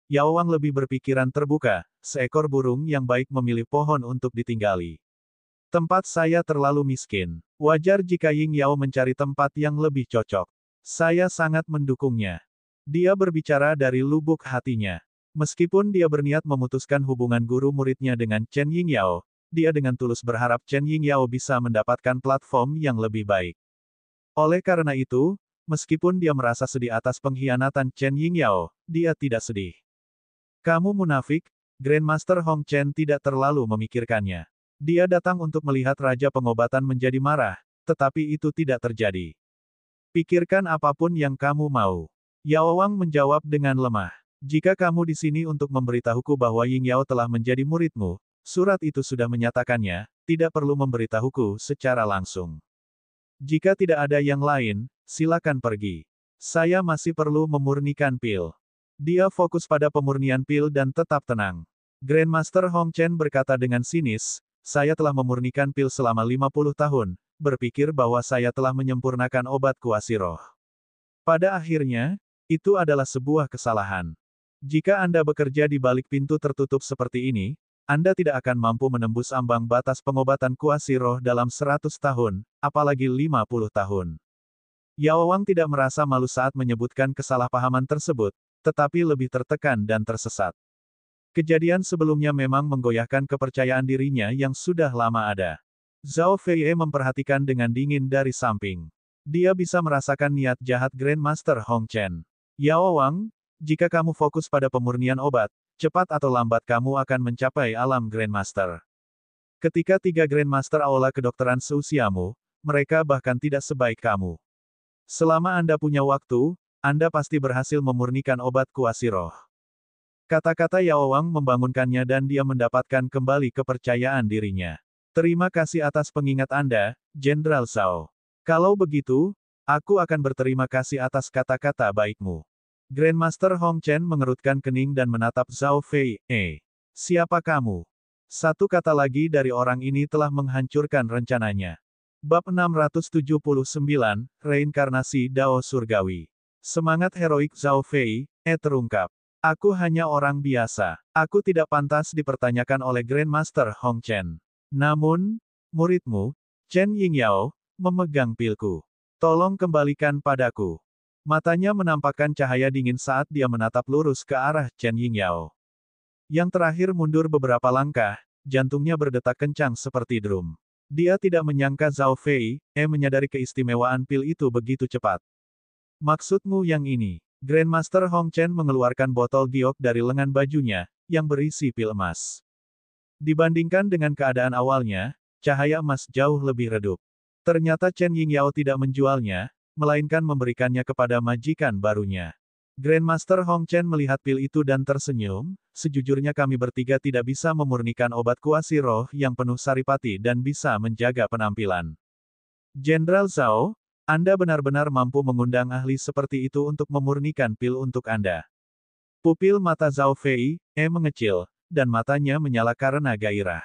Yao Wang lebih berpikiran terbuka, seekor burung yang baik memilih pohon untuk ditinggali. Tempat saya terlalu miskin. Wajar jika Ying Yao mencari tempat yang lebih cocok. Saya sangat mendukungnya. Dia berbicara dari lubuk hatinya. Meskipun dia berniat memutuskan hubungan guru muridnya dengan Chen Yingyao, dia dengan tulus berharap Chen Yingyao bisa mendapatkan platform yang lebih baik. Oleh karena itu, meskipun dia merasa sedih atas pengkhianatan Chen Yingyao, dia tidak sedih. Kamu munafik, Grandmaster Hong Chen tidak terlalu memikirkannya. Dia datang untuk melihat Raja Pengobatan menjadi marah, tetapi itu tidak terjadi. Pikirkan apapun yang kamu mau. Yao Wang menjawab dengan lemah. Jika kamu di sini untuk memberitahuku bahwa Ying Yao telah menjadi muridmu, surat itu sudah menyatakannya, tidak perlu memberitahuku secara langsung. Jika tidak ada yang lain, silakan pergi. Saya masih perlu memurnikan pil. Dia fokus pada pemurnian pil dan tetap tenang. Grandmaster Hong Chen berkata dengan sinis, saya telah memurnikan pil selama 50 tahun, berpikir bahwa saya telah menyempurnakan obat kuasi roh. Pada akhirnya, itu adalah sebuah kesalahan. Jika Anda bekerja di balik pintu tertutup seperti ini, Anda tidak akan mampu menembus ambang batas pengobatan kuasi roh dalam 100 tahun, apalagi 50 tahun. Yao Wang tidak merasa malu saat menyebutkan kesalahpahaman tersebut, tetapi lebih tertekan dan tersesat. Kejadian sebelumnya memang menggoyahkan kepercayaan dirinya yang sudah lama ada. Zhao Fei memperhatikan dengan dingin dari samping. Dia bisa merasakan niat jahat Grandmaster Hong Chen. Yao Wang, jika kamu fokus pada pemurnian obat, cepat atau lambat kamu akan mencapai alam Grandmaster. Ketika 3 Grandmaster aula kedokteran seusiamu, mereka bahkan tidak sebaik kamu. Selama Anda punya waktu, Anda pasti berhasil memurnikan obat kuasi roh. Kata-kata Yao Wang membangunkannya dan dia mendapatkan kembali kepercayaan dirinya. Terima kasih atas pengingat Anda, Jenderal Zhao. Kalau begitu, aku akan berterima kasih atas kata-kata baikmu. Grandmaster Hong Chen mengerutkan kening dan menatap Zhao Fei. Siapa kamu? Satu kata lagi dari orang ini telah menghancurkan rencananya. Bab 679, Reinkarnasi Dao Surgawi. Semangat heroik Zhao Fei, terungkap. Aku hanya orang biasa. Aku tidak pantas dipertanyakan oleh Grandmaster Hong Chen. Namun, muridmu, Chen Yingyao, memegang pilku. Tolong kembalikan padaku. Matanya menampakkan cahaya dingin saat dia menatap lurus ke arah Chen Yingyao. Yang terakhir mundur beberapa langkah, jantungnya berdetak kencang seperti drum. Dia tidak menyangka Zhao Fei, menyadari keistimewaan pil itu begitu cepat. Maksudmu yang ini? Grandmaster Hong Chen mengeluarkan botol giok dari lengan bajunya, yang berisi pil emas. Dibandingkan dengan keadaan awalnya, cahaya emas jauh lebih redup. Ternyata Chen Yingyao tidak menjualnya, melainkan memberikannya kepada majikan barunya. Grandmaster Hong Chen melihat pil itu dan tersenyum, sejujurnya kami bertiga tidak bisa memurnikan obat kuasi roh yang penuh saripati dan bisa menjaga penampilan. Jenderal Zhao, Anda benar-benar mampu mengundang ahli seperti itu untuk memurnikan pil untuk Anda. Pupil mata Zhao Fei, mengecil, dan matanya menyala karena gairah.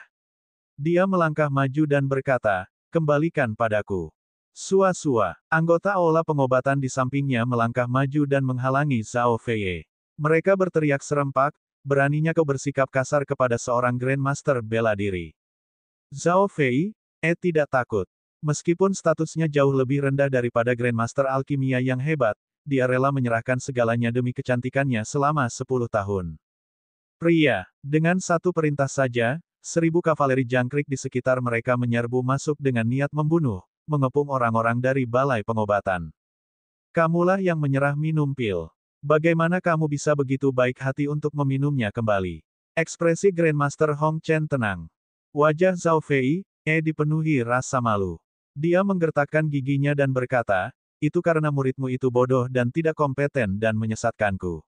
Dia melangkah maju dan berkata, kembalikan padaku. Sua-sua, anggota aula pengobatan di sampingnya melangkah maju dan menghalangi Zhao Fei. Mereka berteriak serempak, beraninya kau bersikap kasar kepada seorang Grandmaster bela diri. Zhao Fei, tidak takut. Meskipun statusnya jauh lebih rendah daripada Grandmaster Alkimia yang hebat, dia rela menyerahkan segalanya demi kecantikannya selama 10 tahun. Pria, dengan satu perintah saja, 1.000 kavaleri jangkrik di sekitar mereka menyerbu masuk dengan niat membunuh, mengepung orang-orang dari balai pengobatan. Kamulah yang menyerah minum pil. Bagaimana kamu bisa begitu baik hati untuk meminumnya kembali? Ekspresi Grandmaster Hong Chen tenang. Wajah Zhao Fei dipenuhi rasa malu. Dia menggertakkan giginya dan berkata, itu karena muridmu itu bodoh dan tidak kompeten dan menyesatkanku.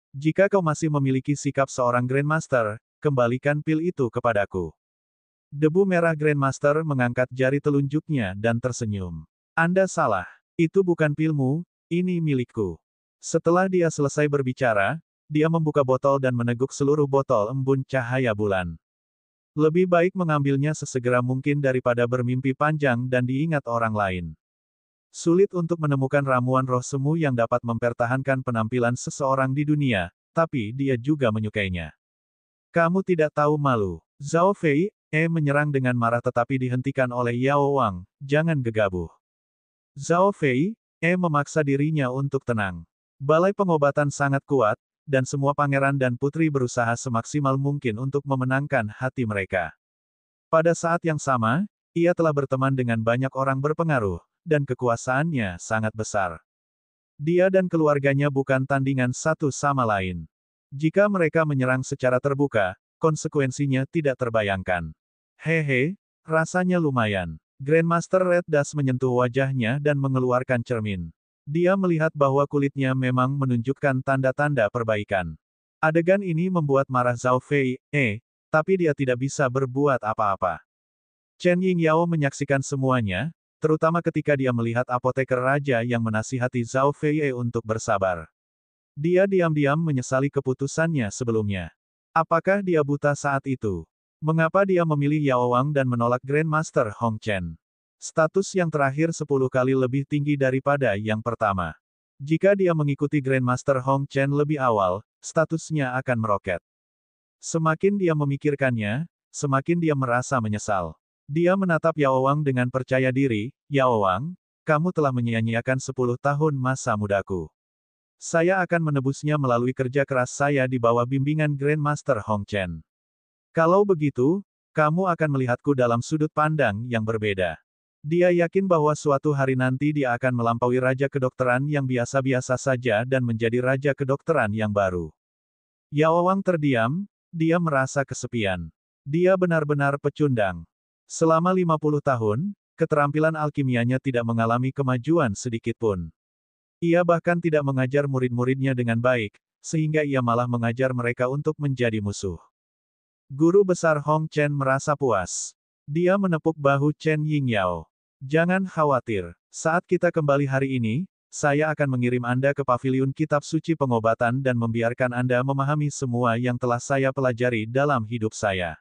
Jika kau masih memiliki sikap seorang Grandmaster, kembalikan pil itu kepadaku. Debu merah Grandmaster mengangkat jari telunjuknya dan tersenyum. Anda salah. Itu bukan pilmu, ini milikku. Setelah dia selesai berbicara, dia membuka botol dan meneguk seluruh botol embun cahaya bulan. Lebih baik mengambilnya sesegera mungkin daripada bermimpi panjang dan diingat orang lain. Sulit untuk menemukan ramuan roh semu yang dapat mempertahankan penampilan seseorang di dunia, tapi dia juga menyukainya. Kamu tidak tahu malu. Zhao Fei menyerang dengan marah tetapi dihentikan oleh Yao Wang, jangan gegabah. Zhao Fei memaksa dirinya untuk tenang. Balai pengobatan sangat kuat, dan semua pangeran dan putri berusaha semaksimal mungkin untuk memenangkan hati mereka. Pada saat yang sama, ia telah berteman dengan banyak orang berpengaruh, dan kekuasaannya sangat besar. Dia dan keluarganya bukan tandingan satu sama lain. Jika mereka menyerang secara terbuka, konsekuensinya tidak terbayangkan. Hehe, rasanya lumayan. Grandmaster Red Dust menyentuh wajahnya dan mengeluarkan cermin. Dia melihat bahwa kulitnya memang menunjukkan tanda-tanda perbaikan. Adegan ini membuat marah Zhao Fei, tapi dia tidak bisa berbuat apa-apa. Chen Yingyao menyaksikan semuanya, terutama ketika dia melihat apoteker raja yang menasihati Zhao Fei untuk bersabar. Dia diam-diam menyesali keputusannya sebelumnya. Apakah dia buta saat itu? Mengapa dia memilih Yao Wang dan menolak Grandmaster Hong Chen? Status yang terakhir 10 kali lebih tinggi daripada yang pertama. Jika dia mengikuti Grandmaster Hong Chen lebih awal, statusnya akan meroket. Semakin dia memikirkannya, semakin dia merasa menyesal. Dia menatap Yao Wang dengan percaya diri, Yao Wang, kamu telah menyia-nyiakan 10 tahun masa mudaku. Saya akan menebusnya melalui kerja keras saya di bawah bimbingan Grandmaster Hong Chen. Kalau begitu, kamu akan melihatku dalam sudut pandang yang berbeda. Dia yakin bahwa suatu hari nanti dia akan melampaui Raja Kedokteran yang biasa-biasa saja dan menjadi Raja Kedokteran yang baru. Yao Wang terdiam, dia merasa kesepian. Dia benar-benar pecundang. Selama 50 tahun, keterampilan alkimianya tidak mengalami kemajuan sedikitpun. Ia bahkan tidak mengajar murid-muridnya dengan baik, sehingga ia malah mengajar mereka untuk menjadi musuh. Guru besar Hong Chen merasa puas. Dia menepuk bahu Chen Yingyao. Jangan khawatir, saat kita kembali hari ini, saya akan mengirim Anda ke paviliun kitab suci pengobatan dan membiarkan Anda memahami semua yang telah saya pelajari dalam hidup saya.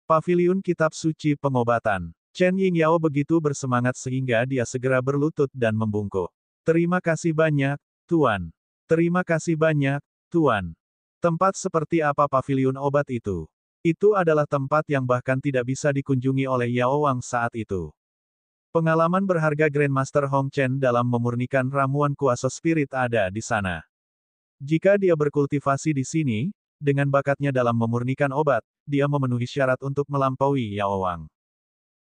Paviliun kitab suci pengobatan. Chen Yingyao begitu bersemangat sehingga dia segera berlutut dan membungkuk. Terima kasih banyak, Tuan. Terima kasih banyak, Tuan. Tempat seperti apa paviliun obat itu? Itu adalah tempat yang bahkan tidak bisa dikunjungi oleh Yao Wang saat itu. Pengalaman berharga Grandmaster Hong Chen dalam memurnikan ramuan kuasa spirit ada di sana. Jika dia berkultivasi di sini, dengan bakatnya dalam memurnikan obat, dia memenuhi syarat untuk melampaui Yao Wang.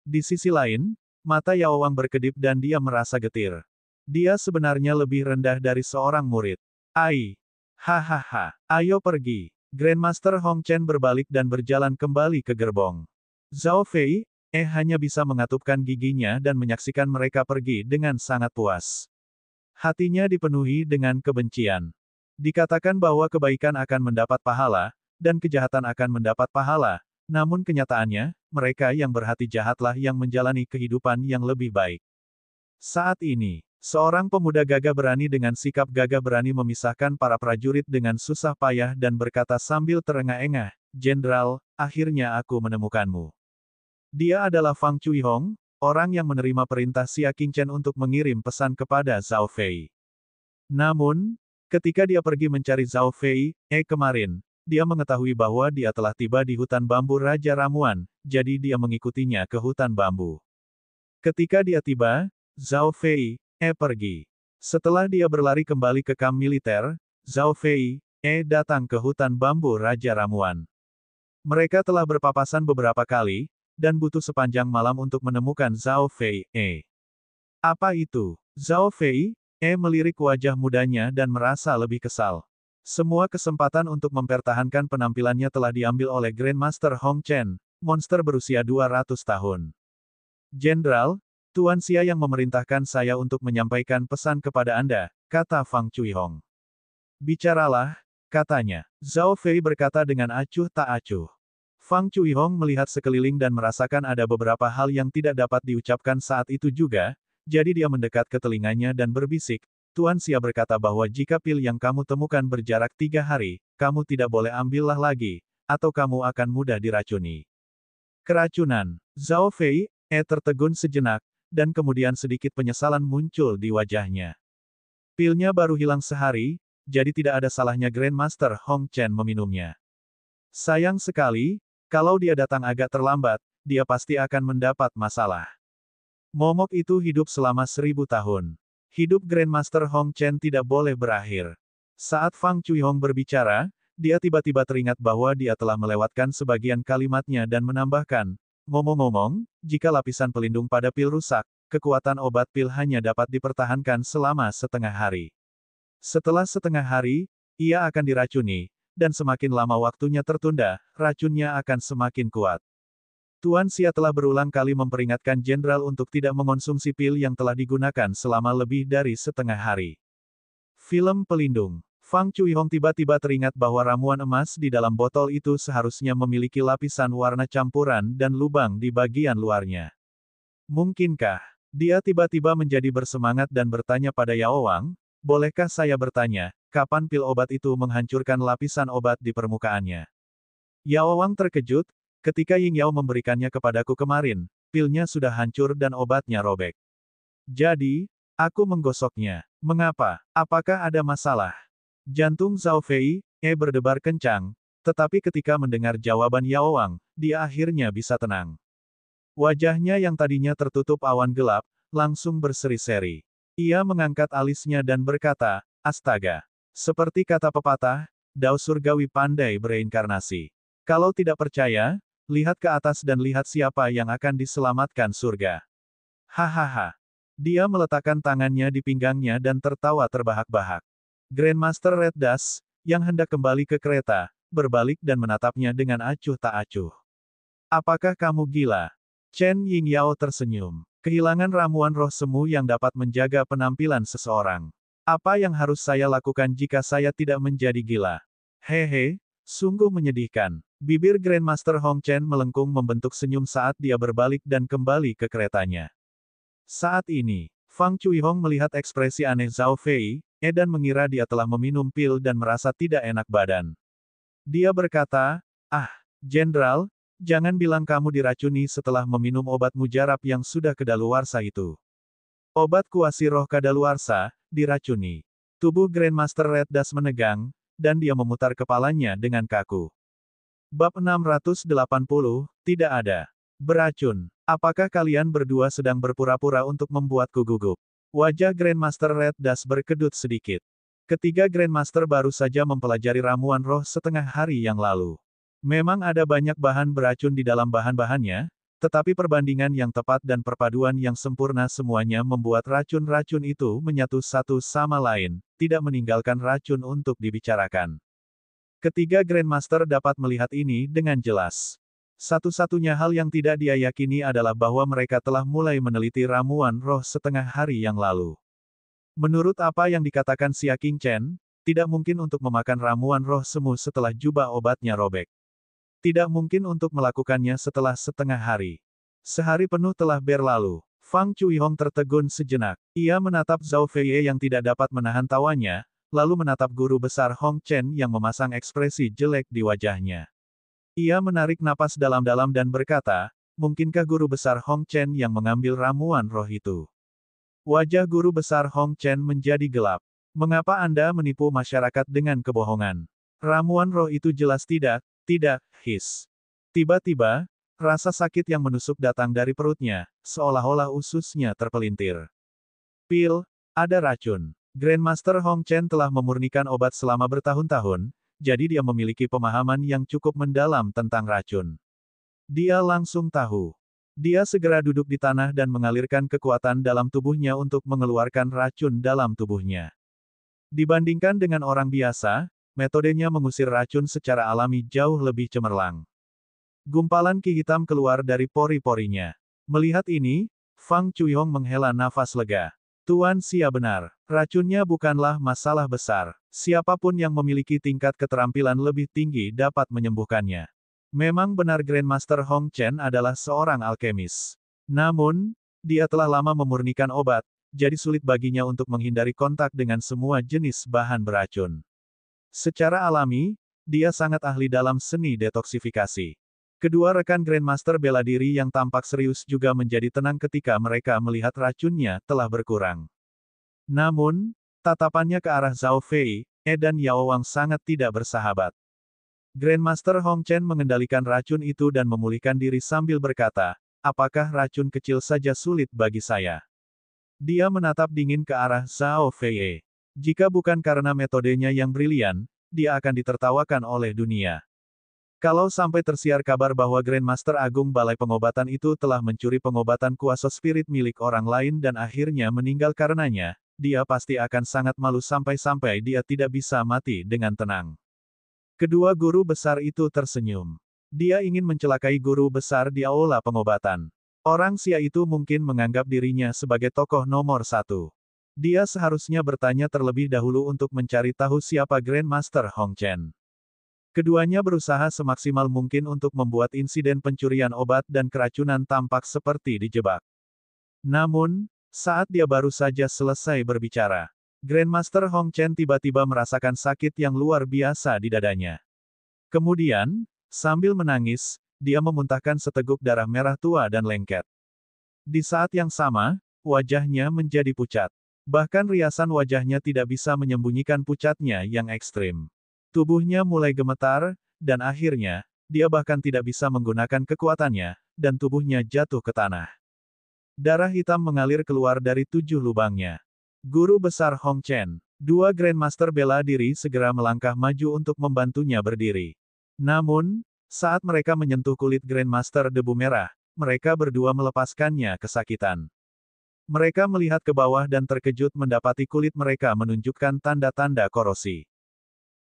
Di sisi lain, mata Yao Wang berkedip dan dia merasa getir. Dia sebenarnya lebih rendah dari seorang murid. Hahaha, ayo pergi. Grandmaster Hong Chen berbalik dan berjalan kembali ke gerbong. Zhao Fei hanya bisa mengatupkan giginya dan menyaksikan mereka pergi dengan sangat puas. Hatinya dipenuhi dengan kebencian. Dikatakan bahwa kebaikan akan mendapat pahala, dan kejahatan akan mendapat pahala, namun kenyataannya, mereka yang berhati jahatlah yang menjalani kehidupan yang lebih baik. Saat ini, seorang pemuda gagah berani dengan sikap gagah berani memisahkan para prajurit dengan susah payah dan berkata sambil terengah-engah, Jenderal, akhirnya aku menemukanmu. Dia adalah Fang Cuihong, orang yang menerima perintah Xia Qingchen untuk mengirim pesan kepada Zhao Fei. Namun, ketika dia pergi mencari Zhao Fei, kemarin, dia mengetahui bahwa dia telah tiba di hutan bambu Raja Ramuan, jadi dia mengikutinya ke hutan bambu. Ketika dia tiba, Zhao Fei pergi. Setelah dia berlari kembali ke kamp militer, Zhao Fei datang ke hutan bambu Raja Ramuan. Mereka telah berpapasan beberapa kali, dan butuh sepanjang malam untuk menemukan Zhao Fei. Apa itu? Zhao Fei? Melirik wajah mudanya dan merasa lebih kesal. Semua kesempatan untuk mempertahankan penampilannya telah diambil oleh Grandmaster Hong Chen, monster berusia 200 tahun. Jenderal, Tuan Xia yang memerintahkan saya untuk menyampaikan pesan kepada Anda, kata Fang Cuihong. Bicaralah, katanya. Zhao Fei berkata dengan acuh tak acuh. Fang Cuihong melihat sekeliling dan merasakan ada beberapa hal yang tidak dapat diucapkan saat itu juga, jadi dia mendekat ke telinganya dan berbisik, Tuan Xia berkata bahwa jika pil yang kamu temukan berjarak 3 hari, kamu tidak boleh ambillah lagi, atau kamu akan mudah diracuni. Keracunan. Zhao Fei, tertegun sejenak, dan kemudian sedikit penyesalan muncul di wajahnya. Pilnya baru hilang sehari, jadi tidak ada salahnya Grandmaster Hong Chen meminumnya. Sayang sekali, kalau dia datang agak terlambat, dia pasti akan mendapat masalah. Momok itu hidup selama 1000 tahun. Hidup Grandmaster Hong Chen tidak boleh berakhir. Saat Fang Cuihong berbicara, dia tiba-tiba teringat bahwa dia telah melewatkan sebagian kalimatnya dan menambahkan, ngomong-ngomong, jika lapisan pelindung pada pil rusak, kekuatan obat pil hanya dapat dipertahankan selama setengah hari. Setelah setengah hari, ia akan diracuni, dan semakin lama waktunya tertunda, racunnya akan semakin kuat. Tuan Xia telah berulang kali memperingatkan jenderal untuk tidak mengonsumsi pil yang telah digunakan selama lebih dari setengah hari. Film pelindung. Fang Cuihong tiba-tiba teringat bahwa ramuan emas di dalam botol itu seharusnya memiliki lapisan warna campuran dan lubang di bagian luarnya. Mungkinkah? Dia tiba-tiba menjadi bersemangat dan bertanya pada Yao Wang, bolehkah saya bertanya, kapan pil obat itu menghancurkan lapisan obat di permukaannya? Yao Wang terkejut, ketika Ying Yao memberikannya kepadaku kemarin, pilnya sudah hancur dan obatnya robek. Jadi, aku menggosoknya. Mengapa? Apakah ada masalah? Jantung Zhao Fei, berdebar kencang, tetapi ketika mendengar jawaban Yao Wang, dia akhirnya bisa tenang. Wajahnya yang tadinya tertutup awan gelap, langsung berseri-seri. Ia mengangkat alisnya dan berkata, astaga. Seperti kata pepatah, Dao surgawi pandai bereinkarnasi. Kalau tidak percaya, lihat ke atas dan lihat siapa yang akan diselamatkan surga. Hahaha. Dia meletakkan tangannya di pinggangnya dan tertawa terbahak-bahak. Grandmaster Red Dust, yang hendak kembali ke kereta, berbalik dan menatapnya dengan acuh tak acuh. Apakah kamu gila? Chen Yingyao tersenyum. Kehilangan ramuan roh semu yang dapat menjaga penampilan seseorang. Apa yang harus saya lakukan jika saya tidak menjadi gila? Hehe, sungguh menyedihkan. Bibir Grandmaster Hong Chen melengkung membentuk senyum saat dia berbalik dan kembali ke keretanya. Saat ini, Fang Cuihong melihat ekspresi aneh Zhao Fei, dan mengira dia telah meminum pil dan merasa tidak enak badan. Dia berkata, Jenderal, jangan bilang kamu diracuni setelah meminum obat mujarab yang sudah kadaluarsa itu. Obat kuasi roh kadaluarsa, diracuni. Tubuh Grandmaster Red Dust menegang, dan dia memutar kepalanya dengan kaku. Bab 680, tidak ada. Beracun. Apakah kalian berdua sedang berpura-pura untuk membuatku gugup? Wajah Grandmaster Red Dust berkedut sedikit. Ketiga Grandmaster baru saja mempelajari ramuan roh setengah hari yang lalu. Memang ada banyak bahan beracun di dalam bahan-bahannya, tetapi perbandingan yang tepat dan perpaduan yang sempurna semuanya membuat racun-racun itu menyatu satu sama lain, tidak meninggalkan racun untuk dibicarakan. Ketiga Grandmaster dapat melihat ini dengan jelas. Satu-satunya hal yang tidak dia yakini adalah bahwa mereka telah mulai meneliti ramuan roh setengah hari yang lalu. Menurut apa yang dikatakan Xia King Chen, tidak mungkin untuk memakan ramuan roh semu setelah jubah obatnya robek. Tidak mungkin untuk melakukannya setelah setengah hari. Sehari penuh telah berlalu. Fang Cuihong tertegun sejenak. Ia menatap Zhao Fei yang tidak dapat menahan tawanya, lalu menatap guru besar Hong Chen yang memasang ekspresi jelek di wajahnya. Ia menarik napas dalam-dalam dan berkata, mungkinkah guru besar Hong Chen yang mengambil ramuan roh itu? Wajah guru besar Hong Chen menjadi gelap. Mengapa Anda menipu masyarakat dengan kebohongan? Ramuan roh itu jelas tidak, his. Tiba-tiba, rasa sakit yang menusuk datang dari perutnya, seolah-olah ususnya terpelintir. Pil, ada racun. Grandmaster Hong Chen telah memurnikan obat selama bertahun-tahun, jadi dia memiliki pemahaman yang cukup mendalam tentang racun. Dia langsung tahu. Dia segera duduk di tanah dan mengalirkan kekuatan dalam tubuhnya untuk mengeluarkan racun dalam tubuhnya. Dibandingkan dengan orang biasa, metodenya mengusir racun secara alami jauh lebih cemerlang. Gumpalan ki hitam keluar dari pori-porinya. Melihat ini, Fang Chuyong menghela nafas lega. Tuan Xia benar. Racunnya bukanlah masalah besar. Siapapun yang memiliki tingkat keterampilan lebih tinggi dapat menyembuhkannya. Memang benar Grandmaster Hong Chen adalah seorang alkemis. Namun, dia telah lama memurnikan obat, jadi sulit baginya untuk menghindari kontak dengan semua jenis bahan beracun. Secara alami, dia sangat ahli dalam seni detoksifikasi. Kedua rekan Grandmaster bela diri yang tampak serius juga menjadi tenang ketika mereka melihat racunnya telah berkurang. Namun, tatapannya ke arah Zhao Fei, dan Yao Wang sangat tidak bersahabat. Grandmaster Hong Chen mengendalikan racun itu dan memulihkan diri sambil berkata, apakah racun kecil saja sulit bagi saya? Dia menatap dingin ke arah Zhao Fei. Jika bukan karena metodenya yang brilian, dia akan ditertawakan oleh dunia. Kalau sampai tersiar kabar bahwa Grandmaster Agung Balai Pengobatan itu telah mencuri pengobatan kuasa spirit milik orang lain dan akhirnya meninggal karenanya, dia pasti akan sangat malu sampai-sampai dia tidak bisa mati dengan tenang. Kedua guru besar itu tersenyum. Dia ingin mencelakai guru besar di aula pengobatan. Orang Xia itu mungkin menganggap dirinya sebagai tokoh nomor satu. Dia seharusnya bertanya terlebih dahulu untuk mencari tahu siapa Grandmaster Hong Chen. Keduanya berusaha semaksimal mungkin untuk membuat insiden pencurian obat dan keracunan tampak seperti dijebak. Namun, saat dia baru saja selesai berbicara, Grandmaster Hong Chen tiba-tiba merasakan sakit yang luar biasa di dadanya. Kemudian, sambil menangis, dia memuntahkan seteguk darah merah tua dan lengket. Di saat yang sama, wajahnya menjadi pucat. Bahkan riasan wajahnya tidak bisa menyembunyikan pucatnya yang ekstrim. Tubuhnya mulai gemetar, dan akhirnya, dia bahkan tidak bisa menggunakan kekuatannya, dan tubuhnya jatuh ke tanah. Darah hitam mengalir keluar dari 7 lubangnya. Guru besar Hong Chen, dua Grandmaster bela diri segera melangkah maju untuk membantunya berdiri. Namun, saat mereka menyentuh kulit Grandmaster debu merah, mereka berdua melepaskannya kesakitan. Mereka melihat ke bawah dan terkejut mendapati kulit mereka menunjukkan tanda-tanda korosi.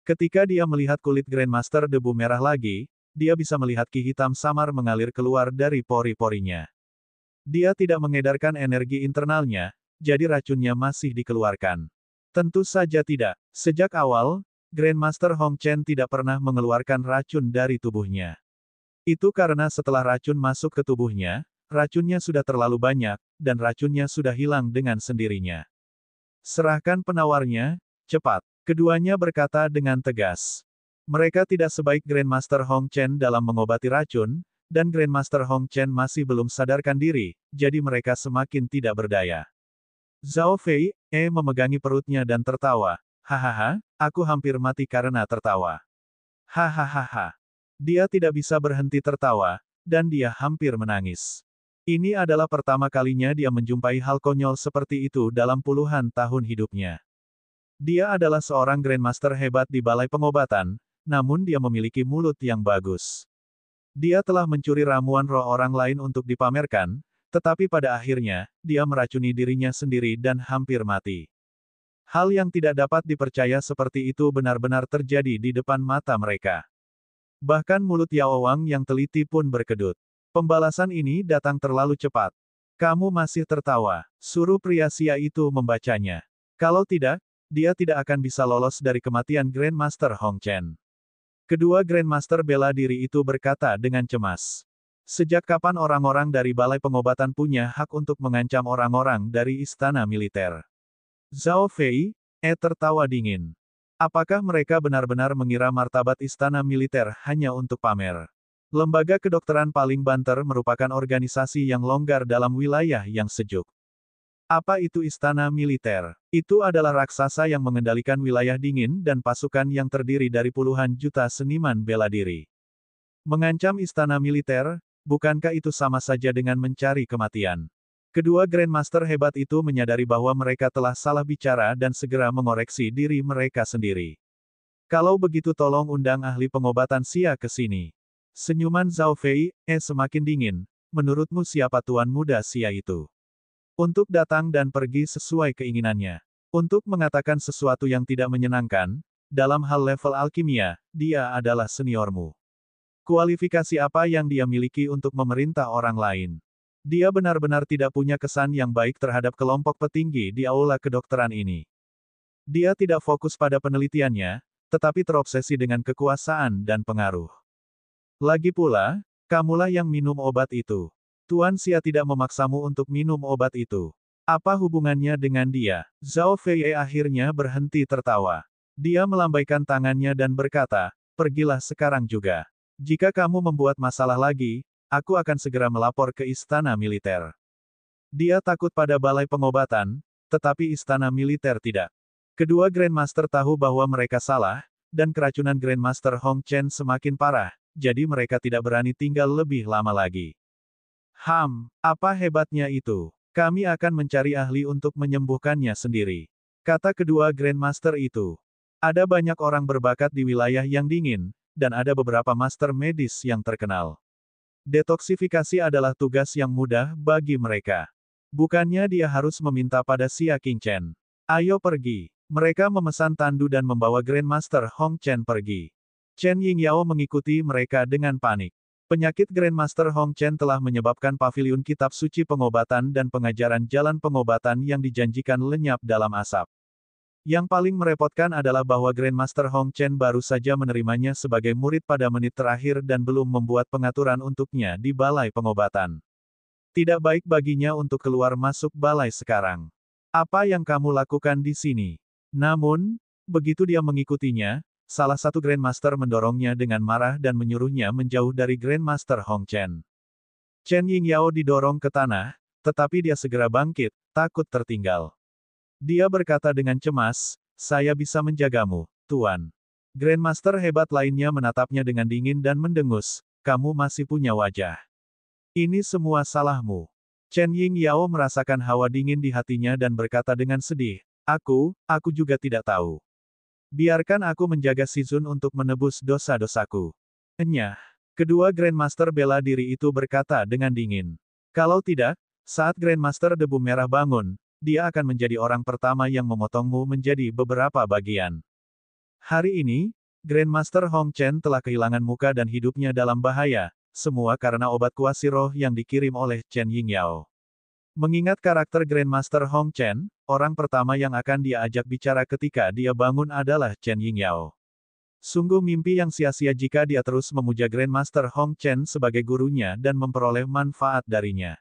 Ketika dia melihat kulit Grandmaster debu merah lagi, dia bisa melihat ki hitam samar mengalir keluar dari pori-porinya. Dia tidak mengedarkan energi internalnya, jadi racunnya masih dikeluarkan. Tentu saja tidak. Sejak awal, Grandmaster Hong Chen tidak pernah mengeluarkan racun dari tubuhnya. Itu karena setelah racun masuk ke tubuhnya, racunnya sudah terlalu banyak, dan racunnya sudah hilang dengan sendirinya. Serahkan penawarnya, cepat. Keduanya berkata dengan tegas. Mereka tidak sebaik Grandmaster Hong Chen dalam mengobati racun, dan Grandmaster Hong Chen masih belum sadarkan diri, jadi mereka semakin tidak berdaya. Zhao Fei, memegangi perutnya dan tertawa. Hahaha, aku hampir mati karena tertawa. Hahaha. Dia tidak bisa berhenti tertawa, dan dia hampir menangis. Ini adalah pertama kalinya dia menjumpai hal konyol seperti itu dalam puluhan tahun hidupnya. Dia adalah seorang Grandmaster hebat di Balai Pengobatan, namun dia memiliki mulut yang bagus. Dia telah mencuri ramuan roh orang lain untuk dipamerkan, tetapi pada akhirnya, dia meracuni dirinya sendiri dan hampir mati. Hal yang tidak dapat dipercaya seperti itu benar-benar terjadi di depan mata mereka. Bahkan mulut Yao Wang yang teliti pun berkedut. Pembalasan ini datang terlalu cepat. Kamu masih tertawa. Suruh pria Xia itu membacanya. Kalau tidak, dia tidak akan bisa lolos dari kematian Grandmaster Hong Chen. Kedua Grandmaster bela diri itu berkata dengan cemas. Sejak kapan orang-orang dari Balai Pengobatan punya hak untuk mengancam orang-orang dari istana militer? Zhao Fei, tertawa dingin. Apakah mereka benar-benar mengira martabat istana militer hanya untuk pamer? Lembaga kedokteran paling banter merupakan organisasi yang longgar dalam wilayah yang sejuk. Apa itu istana militer? Itu adalah raksasa yang mengendalikan wilayah dingin dan pasukan yang terdiri dari puluhan juta seniman bela diri. Mengancam istana militer, bukankah itu sama saja dengan mencari kematian? Kedua Grandmaster hebat itu menyadari bahwa mereka telah salah bicara dan segera mengoreksi diri mereka sendiri. Kalau begitu tolong undang ahli pengobatan Xia ke sini. Senyuman Zhao Fei, semakin dingin. Menurutmu siapa tuan muda Xia itu? Untuk datang dan pergi sesuai keinginannya. Untuk mengatakan sesuatu yang tidak menyenangkan, dalam hal level alkimia, dia adalah seniormu. Kualifikasi apa yang dia miliki untuk memerintah orang lain? Dia benar-benar tidak punya kesan yang baik terhadap kelompok petinggi di aula kedokteran ini. Dia tidak fokus pada penelitiannya, tetapi terobsesi dengan kekuasaan dan pengaruh. Lagi pula, kamulah yang minum obat itu. Tuan Xia tidak memaksamu untuk minum obat itu. Apa hubungannya dengan dia? Zhao Fei akhirnya berhenti tertawa. Dia melambaikan tangannya dan berkata, pergilah sekarang juga. Jika kamu membuat masalah lagi, aku akan segera melapor ke istana militer. Dia takut pada balai pengobatan, tetapi istana militer tidak. Kedua Grandmaster tahu bahwa mereka salah, dan keracunan Grandmaster Hong Chen semakin parah, jadi mereka tidak berani tinggal lebih lama lagi. Apa hebatnya itu? Kami akan mencari ahli untuk menyembuhkannya sendiri. Kata kedua Grandmaster itu. Ada banyak orang berbakat di wilayah yang dingin, dan ada beberapa master medis yang terkenal. Detoksifikasi adalah tugas yang mudah bagi mereka. Bukannya dia harus meminta pada Xia Qingchen. Ayo pergi. Mereka memesan tandu dan membawa Grandmaster Hong Chen pergi. Chen Yingyao mengikuti mereka dengan panik. Penyakit Grandmaster Hong Chen telah menyebabkan paviliun kitab suci pengobatan dan pengajaran jalan pengobatan yang dijanjikan lenyap dalam asap. Yang paling merepotkan adalah bahwa Grandmaster Hong Chen baru saja menerimanya sebagai murid pada menit terakhir dan belum membuat pengaturan untuknya di balai pengobatan. Tidak baik baginya untuk keluar masuk balai sekarang. Apa yang kamu lakukan di sini? Namun, begitu dia mengikutinya, salah satu Grandmaster mendorongnya dengan marah dan menyuruhnya menjauh dari Grandmaster Hong Chen. Chen Yingyao didorong ke tanah, tetapi dia segera bangkit, takut tertinggal. Dia berkata dengan cemas, saya bisa menjagamu, Tuan. Grandmaster hebat lainnya menatapnya dengan dingin dan mendengus, kamu masih punya wajah. Ini semua salahmu. Chen Yingyao merasakan hawa dingin di hatinya dan berkata dengan sedih, aku juga tidak tahu. Biarkan aku menjaga Shizun untuk menebus dosa-dosaku. Enyah. Kedua Grandmaster bela diri itu berkata dengan dingin. Kalau tidak, saat Grandmaster Debu Merah bangun, dia akan menjadi orang pertama yang memotongmu menjadi beberapa bagian. Hari ini, Grandmaster Hong Chen telah kehilangan muka dan hidupnya dalam bahaya, semua karena obat kuasi roh yang dikirim oleh Chen Yingyao. Mengingat karakter Grandmaster Hong Chen, orang pertama yang akan dia ajak bicara ketika dia bangun adalah Chen Yingyao. Sungguh mimpi yang sia-sia jika dia terus memuja Grandmaster Hong Chen sebagai gurunya dan memperoleh manfaat darinya.